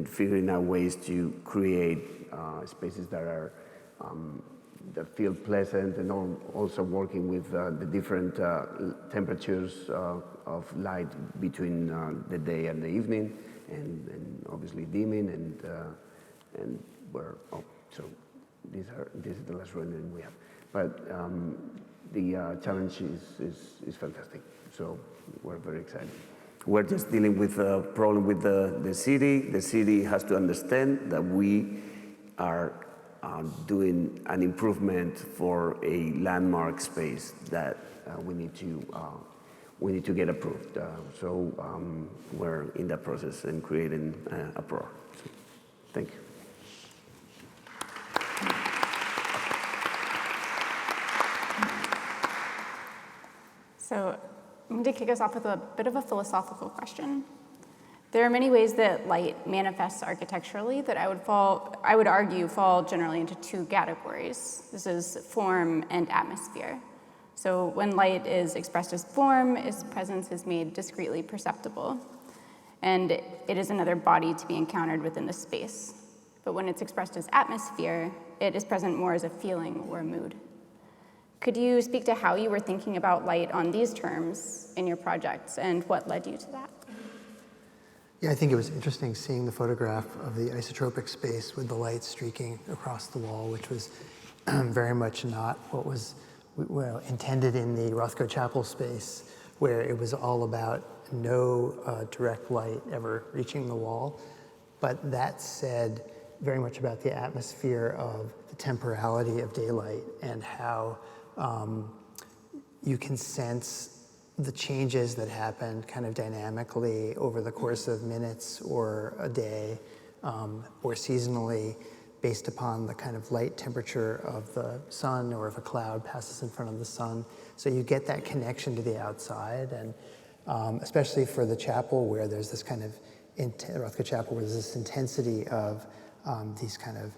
figuring out ways to create spaces that are that feel pleasant, and also working with the different temperatures of light between the day and the evening, and obviously dimming, and we're so. This is the last rendering we have, but the challenge is fantastic. So we're very excited. We're just dealing with a problem with the city. The city has to understand that we are doing an improvement for a landmark space that we need to get approved. So we're in that process and creating a pro. So, thank you. So I'm going to kick us off with a bit of a philosophical question. There are many ways that light manifests architecturally that I would argue fall generally into two categories. This is form and atmosphere. So when light is expressed as form, its presence is made discreetly perceptible, and it is another body to be encountered within the space. But when it's expressed as atmosphere, it is present more as a feeling or a mood. Could you speak to how you were thinking about light on these terms in your projects, and what led you to that? Yeah, I think it was interesting seeing the photograph of the isotropic space with the light streaking across the wall, which was very much not what was intended in the Rothko Chapel space, where it was all about no direct light ever reaching the wall. But that said, very much about the atmosphere of the temporality of daylight, and how you can sense the changes that happen kind of dynamically over the course of minutes or a day, or seasonally, based upon the kind of light temperature of the sun, or if a cloud passes in front of the sun. So you get that connection to the outside, and especially for the chapel, where there's this kind of, Rothko Chapel, where there's this intensity of these kind of,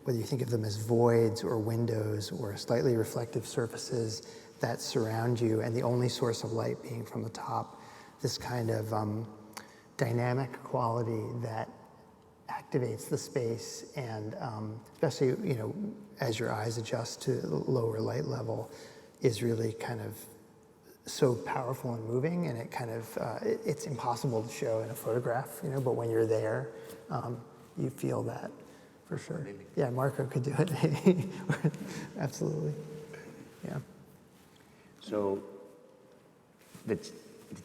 whether you think of them as voids or windows or slightly reflective surfaces that surround you, and the only source of light being from the top, this kind of dynamic quality that activates the space, and especially, as your eyes adjust to the lower light level, is really kind of so powerful and moving, and it kind of, it's impossible to show in a photograph, but when you're there, you feel that. For sure. Maybe. Yeah, Marco could do it. Absolutely. Yeah. So the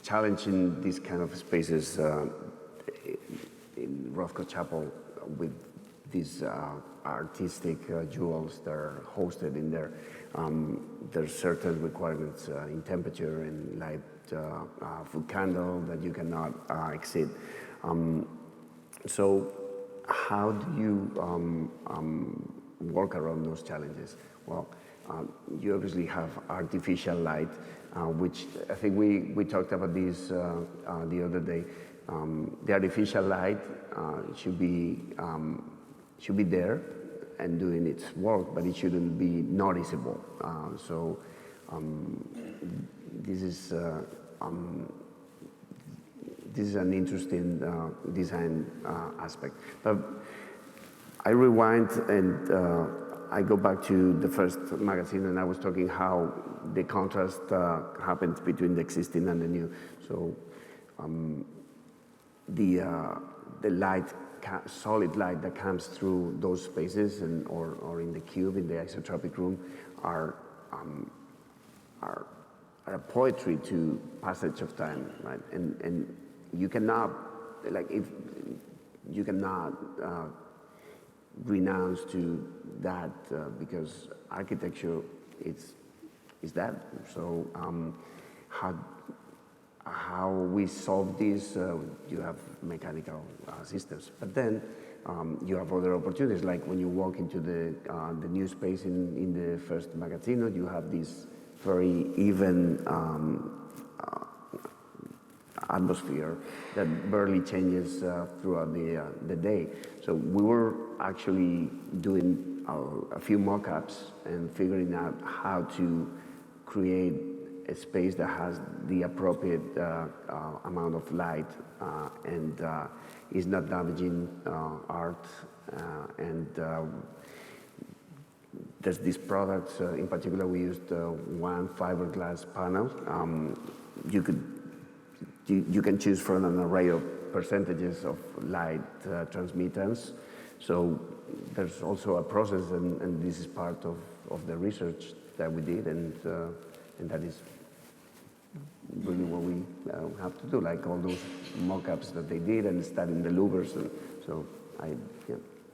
challenge in these kind of spaces in Rothko Chapel with these artistic jewels that are hosted in there. There's certain requirements in temperature and light for candle that you cannot exceed. So how do you work around those challenges? Well, you obviously have artificial light, which I think we talked about this the other day. The artificial light should be there and doing its work, but it shouldn't be noticeable. So this is an interesting design aspect. But I rewind and I go back to the first magazine, and I was talking how the contrast happens between the existing and the new. So the light, solid light that comes through those spaces or in the cube, in the isotropic room, are a poetry to passage of time, right? And you cannot, you cannot renounce to that because architecture is that. So how we solve this, you have mechanical systems, but then you have other opportunities, like when you walk into the new space in the first Magazzino, you have this very even atmosphere that barely changes throughout the day. So we were actually doing a few mock-ups and figuring out how to create a space that has the appropriate amount of light and is not damaging art. There's these products, in particular we used one fiberglass panel. You can choose from an array of percentages of light transmittance. So there's also a process, and this is part of the research that we did, and that is really what we have to do, like all those mock-ups that they did and studying the louvers. And so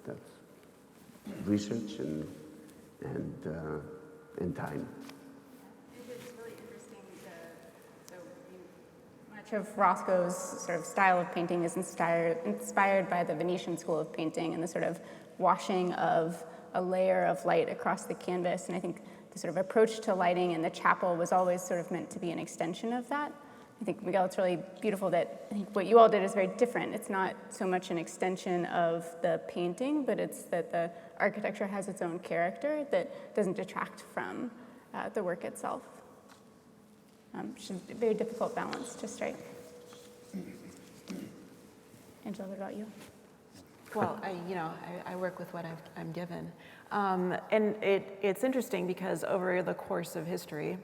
that's research and time. It's really interesting much of Rothko's sort of style of painting is inspired by the Venetian school of painting and the sort of washing of a layer of light across the canvas. And I think the sort of approach to lighting in the chapel was always sort of meant to be an extension of that. I think, Miguel, it's really beautiful that I think what you all did is very different. It's not so much an extension of the painting, but it's that the architecture has its own character that doesn't detract from the work itself. It's a very difficult balance to strike. Angela, what about you? Well, I work with what I'm given. And it's interesting because over the course of history,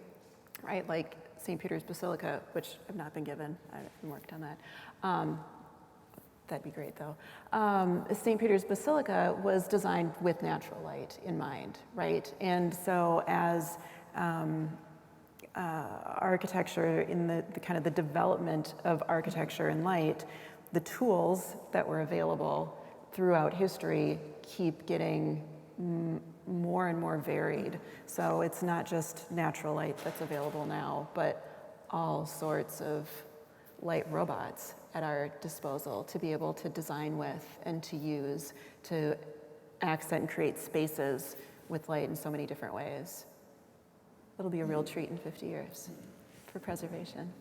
right, like St. Peter's Basilica, which I've not been given, I haven't worked on that. That'd be great though. St. Peter's Basilica was designed with natural light in mind, right? And so as architecture in the kind of the development of architecture and light, the tools that were available throughout history keep getting more and more varied. So it's not just natural light that's available now, but all sorts of light robots at our disposal to be able to design with and to use to accent and create spaces with light in so many different ways. It'll be a real treat in 50 years for preservation.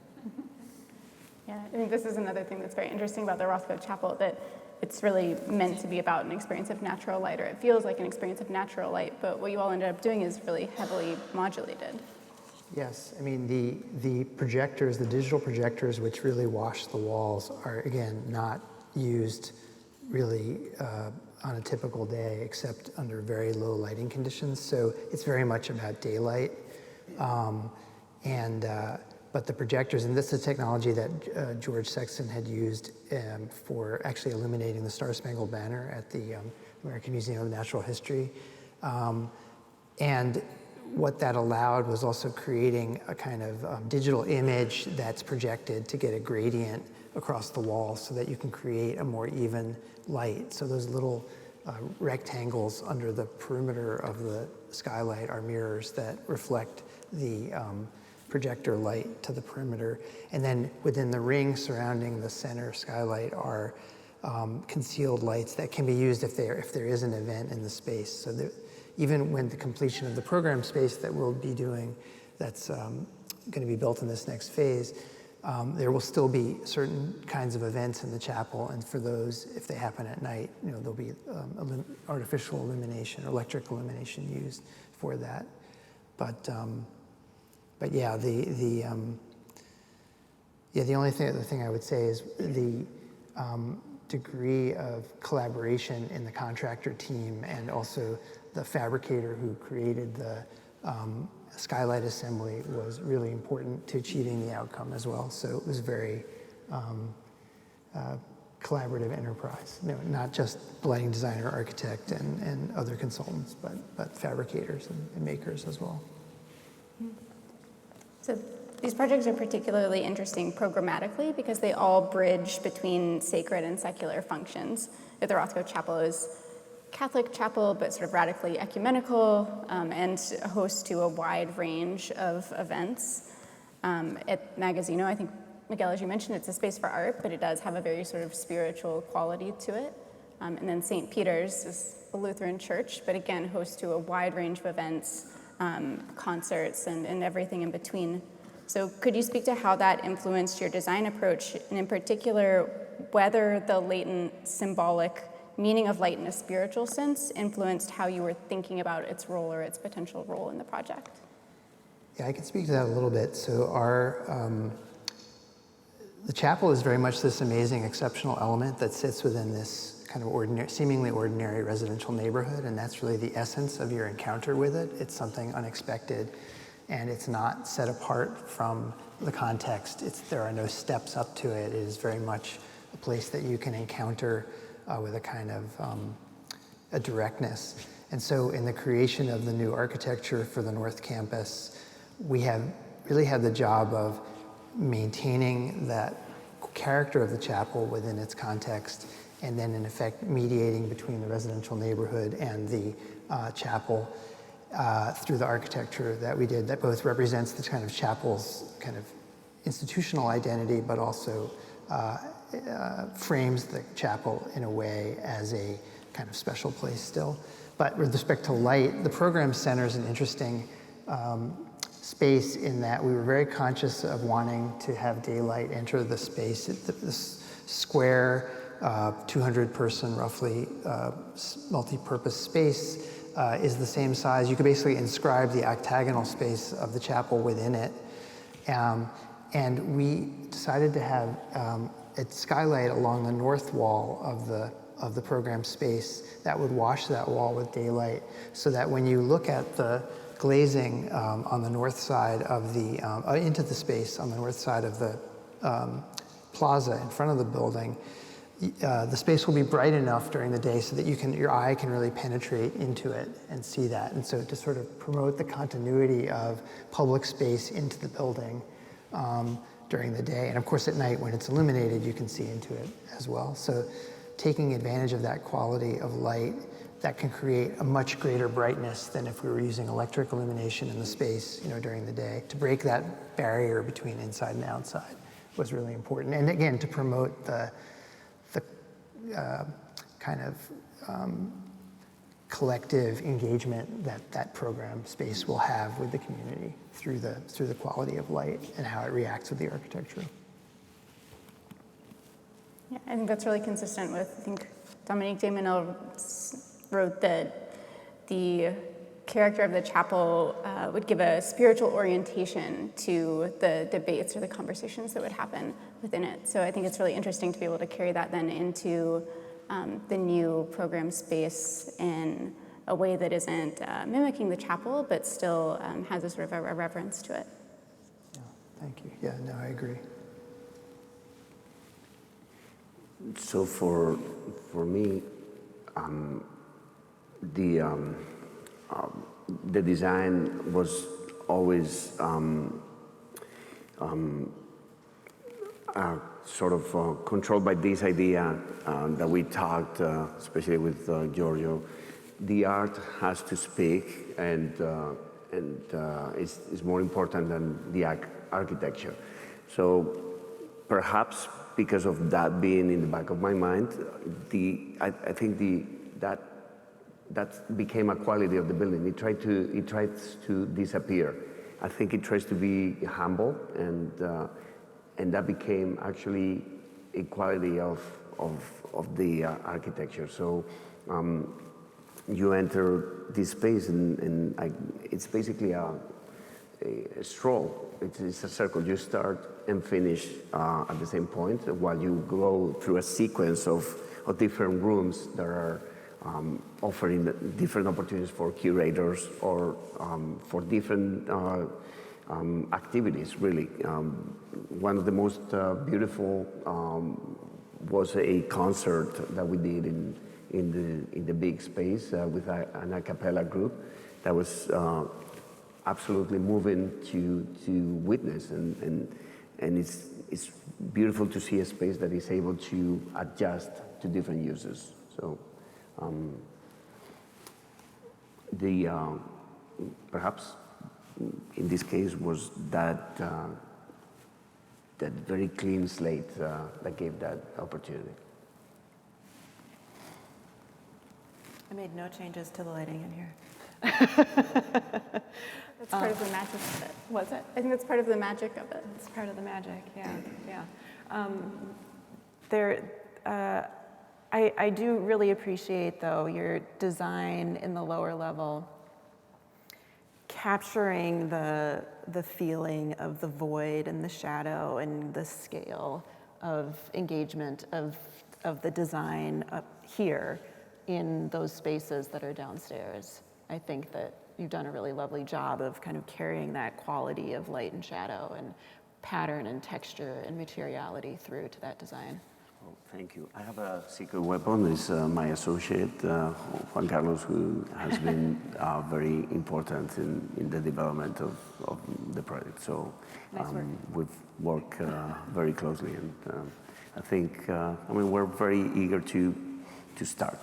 Yeah, I think this is another thing that's very interesting about the Rothko Chapel, that it's really meant to be about an experience of natural light, or it feels like an experience of natural light, but what you all ended up doing is really heavily modulated. Yes, I mean, the projectors, the digital projectors, which really wash the walls, are, again, not used really on a typical day, except under very low lighting conditions. So it's very much about daylight. But the projectors, and this is technology that George Sexton had used for actually illuminating the Star-Spangled Banner at the American Museum of Natural History. And what that allowed was also creating a kind of digital image that's projected to get a gradient across the wall so that you can create a more even light. So those little rectangles under the perimeter of the skylight are mirrors that reflect the projector light to the perimeter. And then within the ring surrounding the center skylight are concealed lights that can be used if there is an event in the space. So that even when the completion of the program space that we'll be doing, that's going to be built in this next phase, there will still be certain kinds of events in the chapel, and for those, if they happen at night, there'll be artificial illumination, electric illumination used for that. But yeah, the only other thing I would say is the degree of collaboration in the contractor team and also the fabricator who created the skylight assembly was really important to achieving the outcome as well. So it was a very collaborative enterprise. Not just lighting designer, architect, and other consultants, but fabricators and makers as well. So these projects are particularly interesting programmatically because they all bridge between sacred and secular functions. The Rothko Chapel is Catholic chapel, but sort of radically ecumenical, and host to a wide range of events. At Magazzino, I think, Miguel, as you mentioned, it's a space for art, but it does have a very sort of spiritual quality to it. And then St. Peter's is a Lutheran church, but again, hosts to a wide range of events, concerts, and everything in between. So could you speak to how that influenced your design approach, and in particular, whether the latent symbolic meaning of light in a spiritual sense influenced how you were thinking about its role or its potential role in the project? Yeah, I can speak to that a little bit. So the chapel is very much this amazing, exceptional element that sits within this kind of seemingly ordinary residential neighborhood, and that's really the essence of your encounter with it. It's something unexpected, and it's not set apart from the context. There are no steps up to it. It is very much a place that you can encounter with a kind of a directness. And so in the creation of the new architecture for the North Campus, we have really had the job of maintaining that character of the chapel within its context, and then in effect mediating between the residential neighborhood and the chapel through the architecture that we did, that both represents the kind of chapel's kind of institutional identity, but also frames the chapel in a way as a kind of special place still. But with respect to light, the program center is an interesting space in that we were very conscious of wanting to have daylight enter the space. This square, 200-person roughly multi-purpose space is the same size. You could basically inscribe the octagonal space of the chapel within it. And we decided to have a skylight along the north wall of the program space that would wash that wall with daylight, so that when you look at the glazing on the north side of the into the space on the north side of the plaza in front of the building, the space will be bright enough during the day so that your eye can really penetrate into it and see that. And so to sort of promote the continuity of public space into the building during the day. And of course at night when it's illuminated, you can see into it as well. So taking advantage of that quality of light that can create a much greater brightness than if we were using electric illumination in the space, during the day. To break that barrier between inside and outside was really important. And again, to promote the kind of collective engagement that program space will have with the community through the quality of light and how it reacts with the architecture. Yeah, I think that's really consistent with, I think Dominique de Menil wrote that the character of the chapel would give a spiritual orientation to the debates or the conversations that would happen within it. So I think it's really interesting to be able to carry that then into the new program space in a way that isn't mimicking the chapel, but still has a sort of a reverence to it. Yeah, thank you. Yeah, no, I agree. So for me, the design was always sort of controlled by this idea that we talked, especially with Giorgio. The art has to speak, and it's more important than the architecture. So perhaps because of that being in the back of my mind, I think that became a quality of the building. It tries to disappear. I think it tries to be humble, and that became actually a quality of the architecture. So you enter this space, and it's basically a stroll. It's a circle. You start and finish at the same point while you go through a sequence of different rooms that are offering different opportunities for curators or for different activities, really. One of the most beautiful was a concert that we did in the big space with an a cappella group that was absolutely moving to witness, and it's beautiful to see a space that is able to adjust to different uses. So perhaps in this case was that very clean slate that gave that opportunity. I made no changes to the lighting in here. That's part of the magic of it. What's it? I think that's part of the magic of it. It's part of the magic, yeah. I do really appreciate, though, your design in the lower level, capturing the feeling of the void and the shadow and the scale of engagement of the design up here in those spaces that are downstairs. I think that you've done a really lovely job of kind of carrying that quality of light and shadow and pattern and texture and materiality through to that design. Well, thank you. I have a secret weapon. It's my associate, Juan Carlos, who has been very important in the development of the project. So Nice work. we've worked very closely, and I think, we're very eager to start.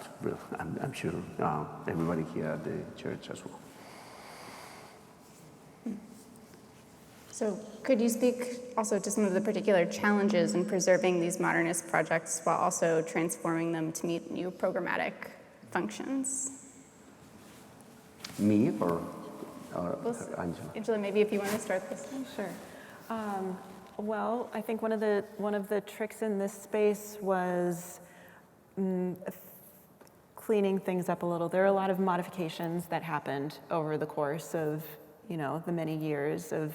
I'm sure everybody here at the church as well. So could you speak also to some of the particular challenges in preserving these modernist projects while also transforming them to meet new programmatic functions? Me or Angela? Angela, maybe if you want to start this one. Sure. Well, I think one of the tricks in this space was cleaning things up a little. There are a lot of modifications that happened over the course of, the many years of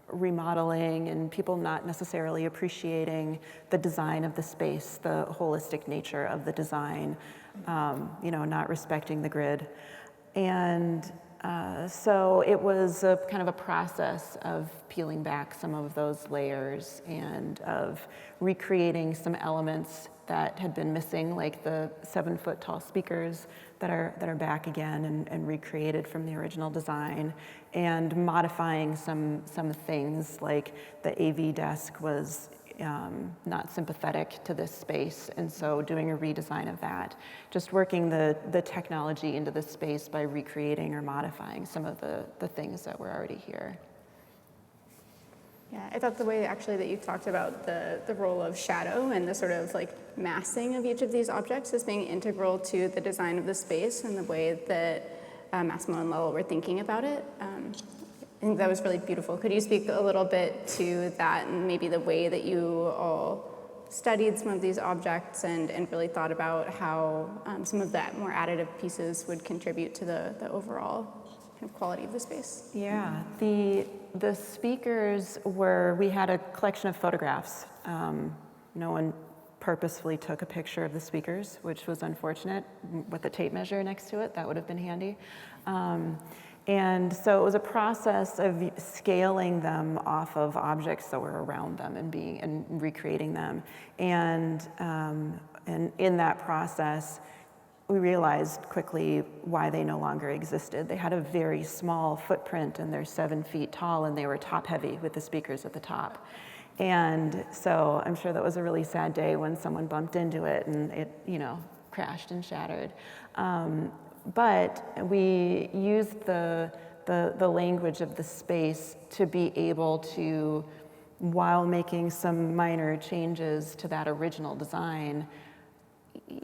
remodeling and people not necessarily appreciating the design of the space, the holistic nature of the design, not respecting the grid. And so it was a kind of a process of peeling back some of those layers and of recreating some elements that had been missing, like the 7-foot tall speakers that are back again and recreated from the original design, and modifying some things, like the AV desk was not sympathetic to this space, and so doing a redesign of that. Just working the technology into the space by recreating or modifying some of the things that were already here. Yeah, I thought the way actually that you talked about the role of shadow and the sort of like massing of each of these objects as being integral to the design of the space and the way that Massimo and Lella were thinking about it. I think that was really beautiful. Could you speak a little bit to that and maybe the way that you all studied some of these objects and really thought about how some of that more additive pieces would contribute to the overall kind of quality of the space? Yeah, the speakers we had a collection of photographs. No one purposefully took a picture of the speakers, which was unfortunate. With a tape measure next to it, that would have been handy. And so it was a process of scaling them off of objects that were around them and recreating them. And in that process, we realized quickly why they no longer existed. They had a very small footprint, and they're 7 feet tall, and they were top heavy with the speakers at the top. And so I'm sure that was a really sad day when someone bumped into it and it, crashed and shattered. But we used the language of the space to be able to, while making some minor changes to that original design,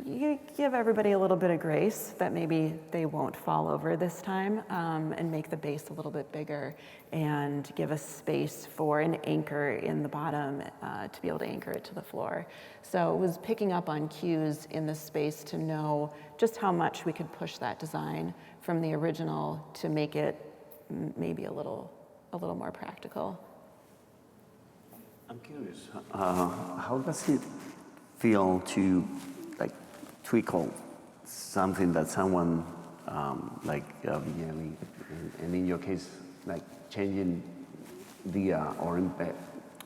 you give everybody a little bit of grace that maybe they won't fall over this time, and make the base a little bit bigger and give us space for an anchor in the bottom to be able to anchor it to the floor. So it was picking up on cues in the space to know just how much we could push that design from the original to make it maybe a little more practical. I'm curious, how does it feel to tweakle something that someone like Vignelli, and in your case, like changing the,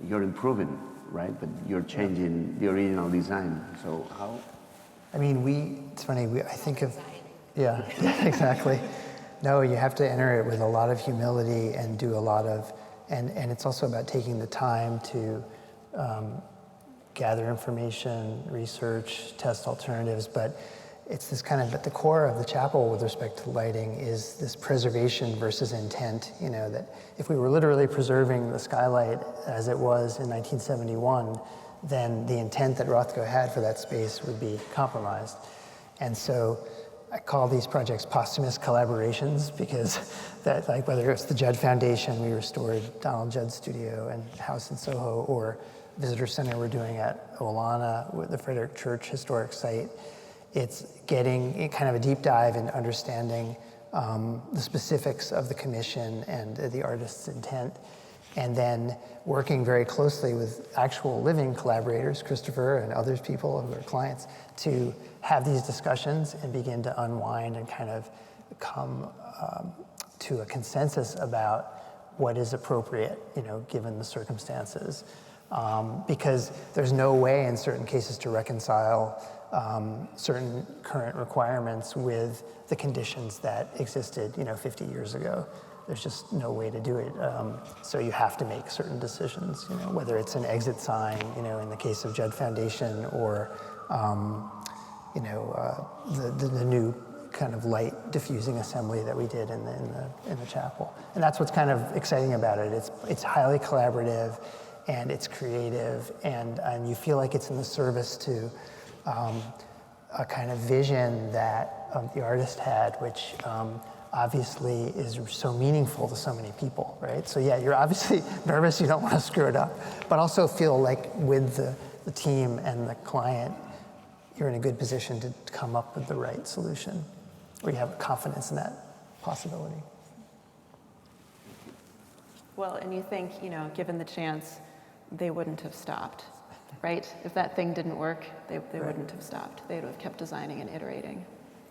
you're improving, right? But you're changing the original design. So how? I mean, it's funny, I think of, yeah, exactly. No, you have to enter it with a lot of humility and do a lot of, and it's also about taking the time to gather information, research, test alternatives, but it's this kind of, at the core of the chapel with respect to lighting is this preservation versus intent, that if we were literally preserving the skylight as it was in 1971, then the intent that Rothko had for that space would be compromised. And so I call these projects posthumous collaborations because that, like, whether it's the Judd Foundation, we restored Donald Judd's studio and house in Soho, or visitor center we're doing at Olana with the Frederick Church historic site. It's getting kind of a deep dive into understanding the specifics of the commission and the artist's intent, and then working very closely with actual living collaborators, Christopher and other people who are clients, to have these discussions and begin to unwind and kind of come to a consensus about what is appropriate, given the circumstances. Because there's no way in certain cases to reconcile certain current requirements with the conditions that existed, 50 years ago. There's just no way to do it. So you have to make certain decisions, whether it's an exit sign, in the case of Judd Foundation, or the new kind of light diffusing assembly that we did in the chapel. And that's what's kind of exciting about it. It's highly collaborative, and it's creative, and you feel like it's in the service to a kind of vision that the artist had, which obviously is so meaningful to so many people, right? So yeah, you're obviously nervous, you don't want to screw it up, but also feel like with the team and the client, you're in a good position to come up with the right solution, or you have confidence in that possibility. Well, and you think, given the chance, they wouldn't have stopped, right? If that thing didn't work, they Right. wouldn't have stopped. They would have kept designing and iterating.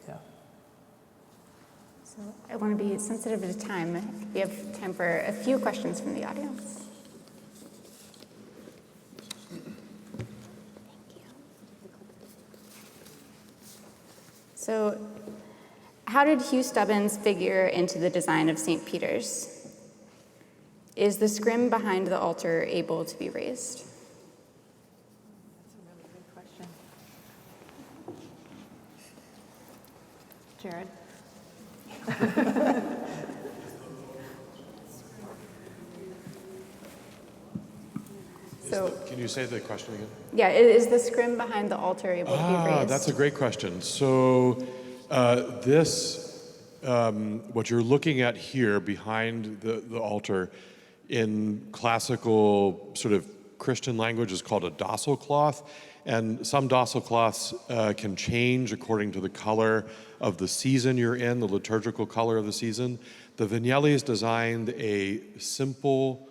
Yeah. So I want to be sensitive to time. We have time for a few questions from the audience. Thank you. So how did Hugh Stubbins figure into the design of St. Peter's? Is the scrim behind the altar able to be raised? That's a really good question. Jared? So, Can you say the question again? yeah, is the scrim behind the altar able to be raised? That's a great question. So what you're looking at here behind the altar in classical sort of Christian language is called a dossal cloth. And some dossal cloths can change according to the color of the season you're in, the liturgical color of the season. The Vignellis designed a simple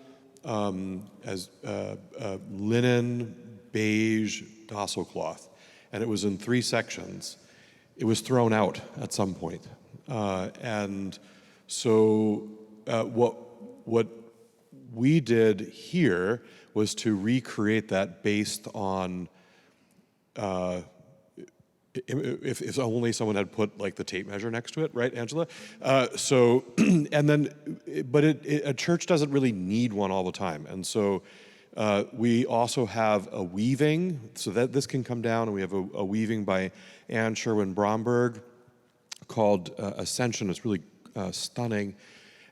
linen beige dossal cloth, and it was in 3 sections. It was thrown out at some point. And so what we did here was to recreate that based on if only someone had put like the tape measure next to it, right, Angela? So, and then, but a church doesn't really need one all the time. And so we also have a weaving, so that this can come down, and we have a weaving by Anne Sherwin-Bromberg called Ascension. It's really stunning.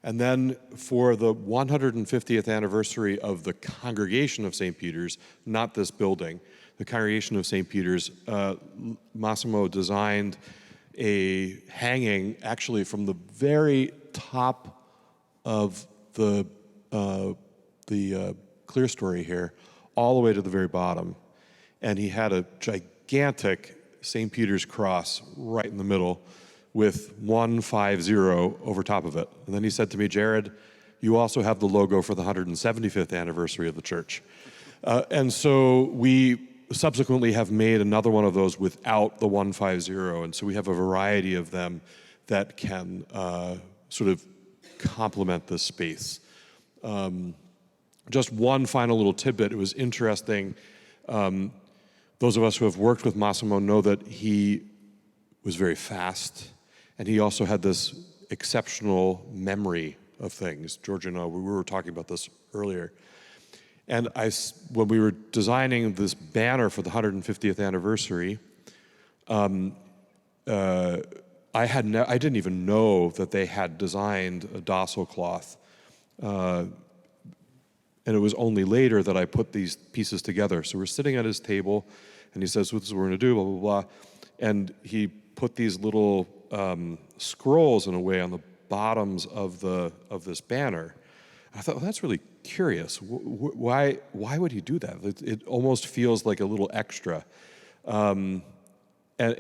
And then for the 150th anniversary of the Congregation of St. Peter's, not this building, the Congregation of St. Peter's, Massimo designed a hanging actually from the very top of the clear story here all the way to the very bottom. And he had a gigantic St. Peter's cross right in the middle with 150 over top of it. And then he said to me, Jared, you also have the logo for the 175th anniversary of the church. And so we subsequently have made another one of those without the 150, and so we have a variety of them that can sort of complement this space. Just one final little tidbit. It was interesting. Those of us who have worked with Massimo know that he was very fast, and he also had this exceptional memory of things. George and I, we were talking about this earlier. And when we were designing this banner for the 150th anniversary, I didn't even know that they had designed a docile cloth. And it was only later that I put these pieces together. So we're sitting at his table, and he says, "This is what we're going to do, blah, blah, blah." And he put these little scrolls, in a way, on the bottoms of this banner. I thought, well, that's really curious. Why would he do that? It almost feels like a little extra. And I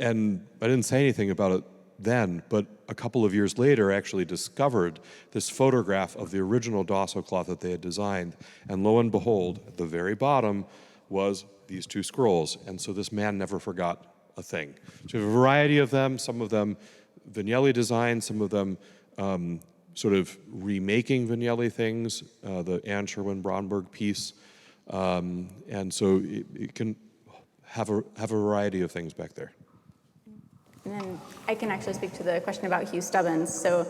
didn't say anything about it then, but a couple of years later, I actually discovered this photograph of the original docile cloth that they had designed. And lo and behold, at the very bottom was these two scrolls. And so this man never forgot a thing. So we have a variety of them, some of them Vignelli designed, some of them sort of remaking Vignelli things, the Anne Sherwin-Bromberg piece. And so it can have a variety of things back there. And then I can actually speak to the question about Hugh Stubbins. So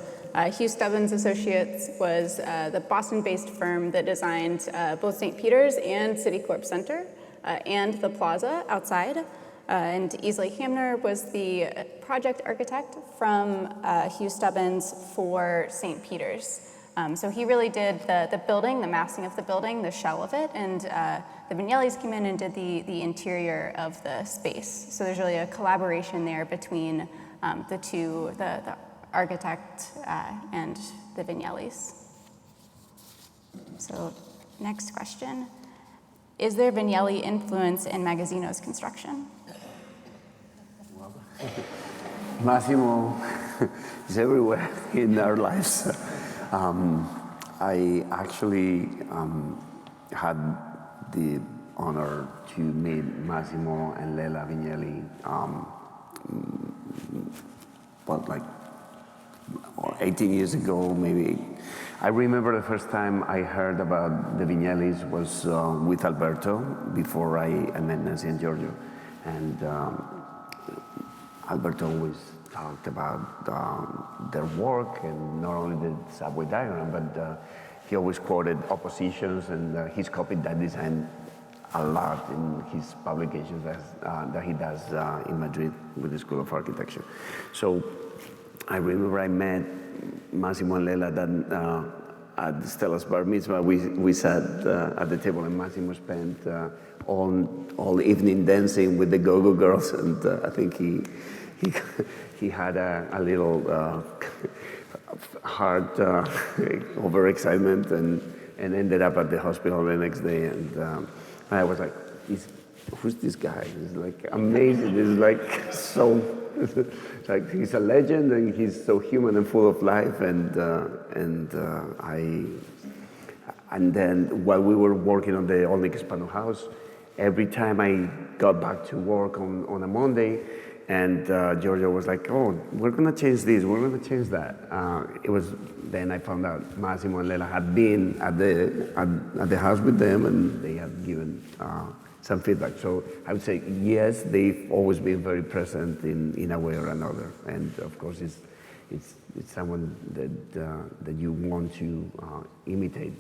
Hugh Stubbins Associates was the Boston-based firm that designed both St. Peter's and City Corp Center and the plaza outside. And Easley Hamner was the project architect from Hugh Stubbins for St. Peter's. So he really did the building, the massing of the building, the shell of it, and the Vignellis came in and did the interior of the space. So there's really a collaboration there between the two, the architect and the Vignellis. So next question. Is there Vignelli influence in Magazzino's construction? Massimo is everywhere in our lives. I actually had the honor to meet Massimo and Lella Vignelli, like 18 years ago, maybe. I remember the first time I heard about the Vignellis was with Alberto before I met Nancy and Giorgio. And Alberto always talked about their work, and not only the subway diagram, but he always quoted oppositions, and he's copied that design a lot in his publications that he does in Madrid with the School of Architecture. So I remember I met Massimo and Lella at Stella's bar mitzvah. We sat at the table, and Massimo spent all evening dancing with the go-go girls, and I think he had a little heart overexcitement, and ended up at the hospital the next day. And I was like, who's this guy? He's like amazing. He's like so, like he's a legend, and he's so human and full of life. And then while we were working on the Old Nick Hispano house, every time I got back to work on a Monday, and Giorgio was like, "Oh, we're gonna change this. We're gonna change that." It was then I found out Massimo and Lella had been at the house with them, and they had given some feedback. So I would say yes, they've always been very present in a way or another, and of course it's someone that you want to imitate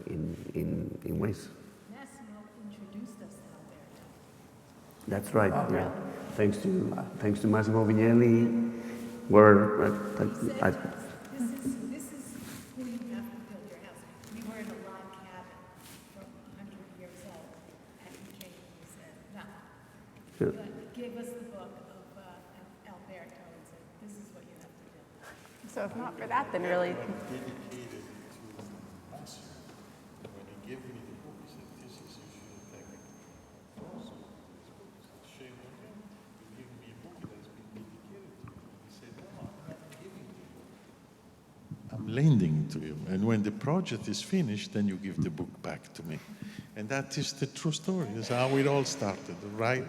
in ways. Massimo introduced us to Alberto. That's right. Yeah. Thanks to Massimo Vignelli, we're This is who you have to build your house. We were in a log cabin from 100 years old, and he came and he said, no. Yeah. But gave us the book of Alberto and said, this is what you have to do. So if not for that, then really, Dedicated to Massimo. When he gave me the book, he said, this is, you should take it. So, shame on him. You give me a book that has been dedicated to you. He said, no, I'm not giving to you. I'm lending to you. And when the project is finished, then you give the book back to me. And that is the true story. That's how it all started, right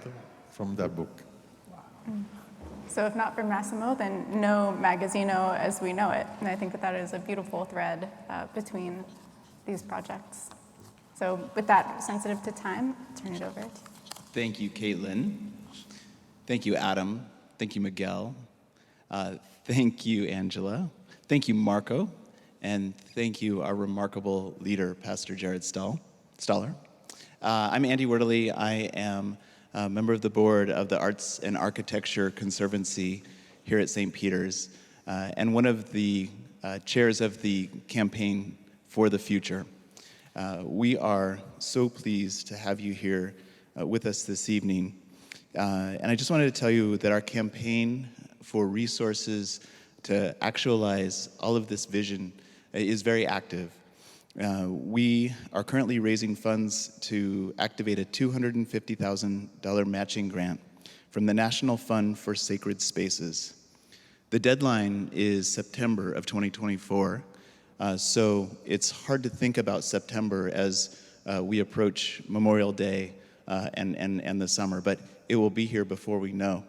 from that book. so if not for Massimo, then no Magazzino as we know it. And I think that is a beautiful thread between these projects. So with that, sensitive to time, I'll turn it over to Thank you, Caitlin. Thank you, Adam. Thank you, Miguel. Thank you, Angela. Thank you, Marco. And thank you, our remarkable leader, Pastor Jared Stoller. I'm Andy Wörterly. I am a member of the board of the Arts and Architecture Conservancy here at St. Peter's, and one of the chairs of the campaign for the future. We are so pleased to have you here with us this evening. And I just wanted to tell you that our campaign for resources to actualize all of this vision is very active. We are currently raising funds to activate a $250,000 matching grant from the National Fund for Sacred Spaces. The deadline is September of 2024, so it's hard to think about September as we approach Memorial Day and the summer, but it will be here before we know.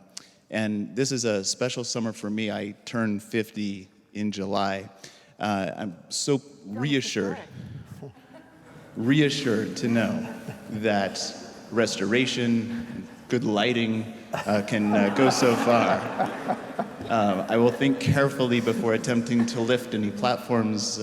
And this is a special summer for me. I turned 50 in July. I'm so reassured to know that restoration, good lighting can go so far. I will think carefully before attempting to lift any platforms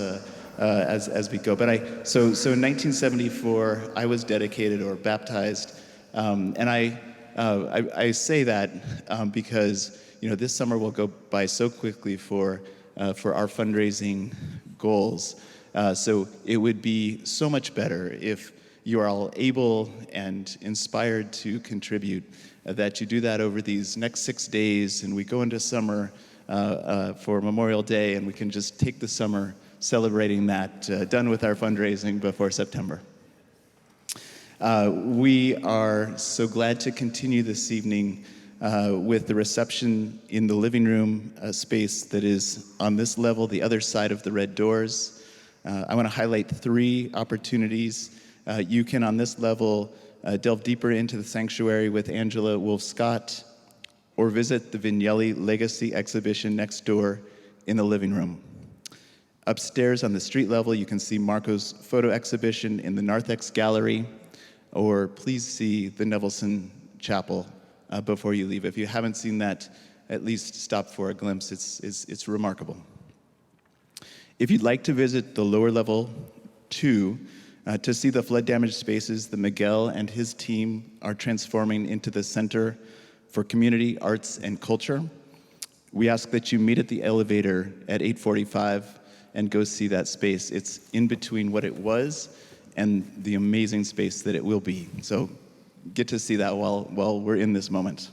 as we go. But so in 1974, I was dedicated or baptized, and I say that because this summer will go by so quickly for our fundraising goals. So it would be so much better if you are all able and inspired to contribute, that you do that over these next 6 days, and we go into summer for Memorial Day, and we can just take the summer celebrating that, done with our fundraising before September. We are so glad to continue this evening with the reception in the living room space that is on this level, the other side of the red doors. I want to highlight 3 opportunities. You can, on this level, delve deeper into the sanctuary with Angela Wolf-Scott, or visit the Vignelli Legacy exhibition next door in the living room. Upstairs on the street level, you can see Marco's photo exhibition in the Narthex Gallery, or please see the Nevilleson Chapel before you leave. If you haven't seen that, at least stop for a glimpse. It's remarkable. If you'd like to visit the lower level 2 to see the flood damaged spaces that Miguel and his team are transforming into the Center for Community, Arts, and Culture, we ask that you meet at the elevator at 8:45 and go see that space. It's in between what it was and the amazing space that it will be. So get to see that while we're in this moment.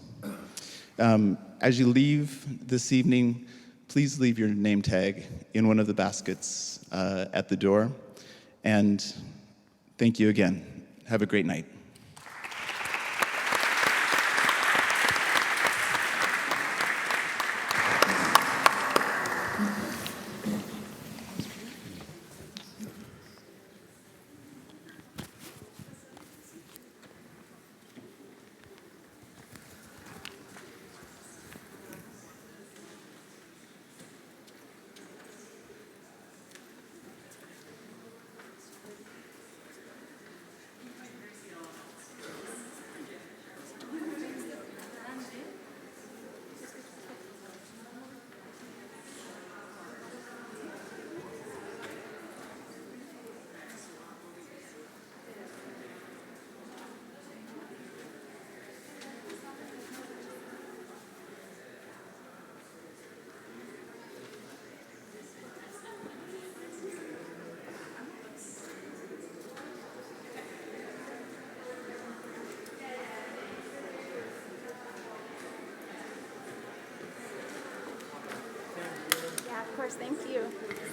As you leave this evening, please leave your name tag in one of the baskets at the door. And thank you again. Have a great night. course, thank you.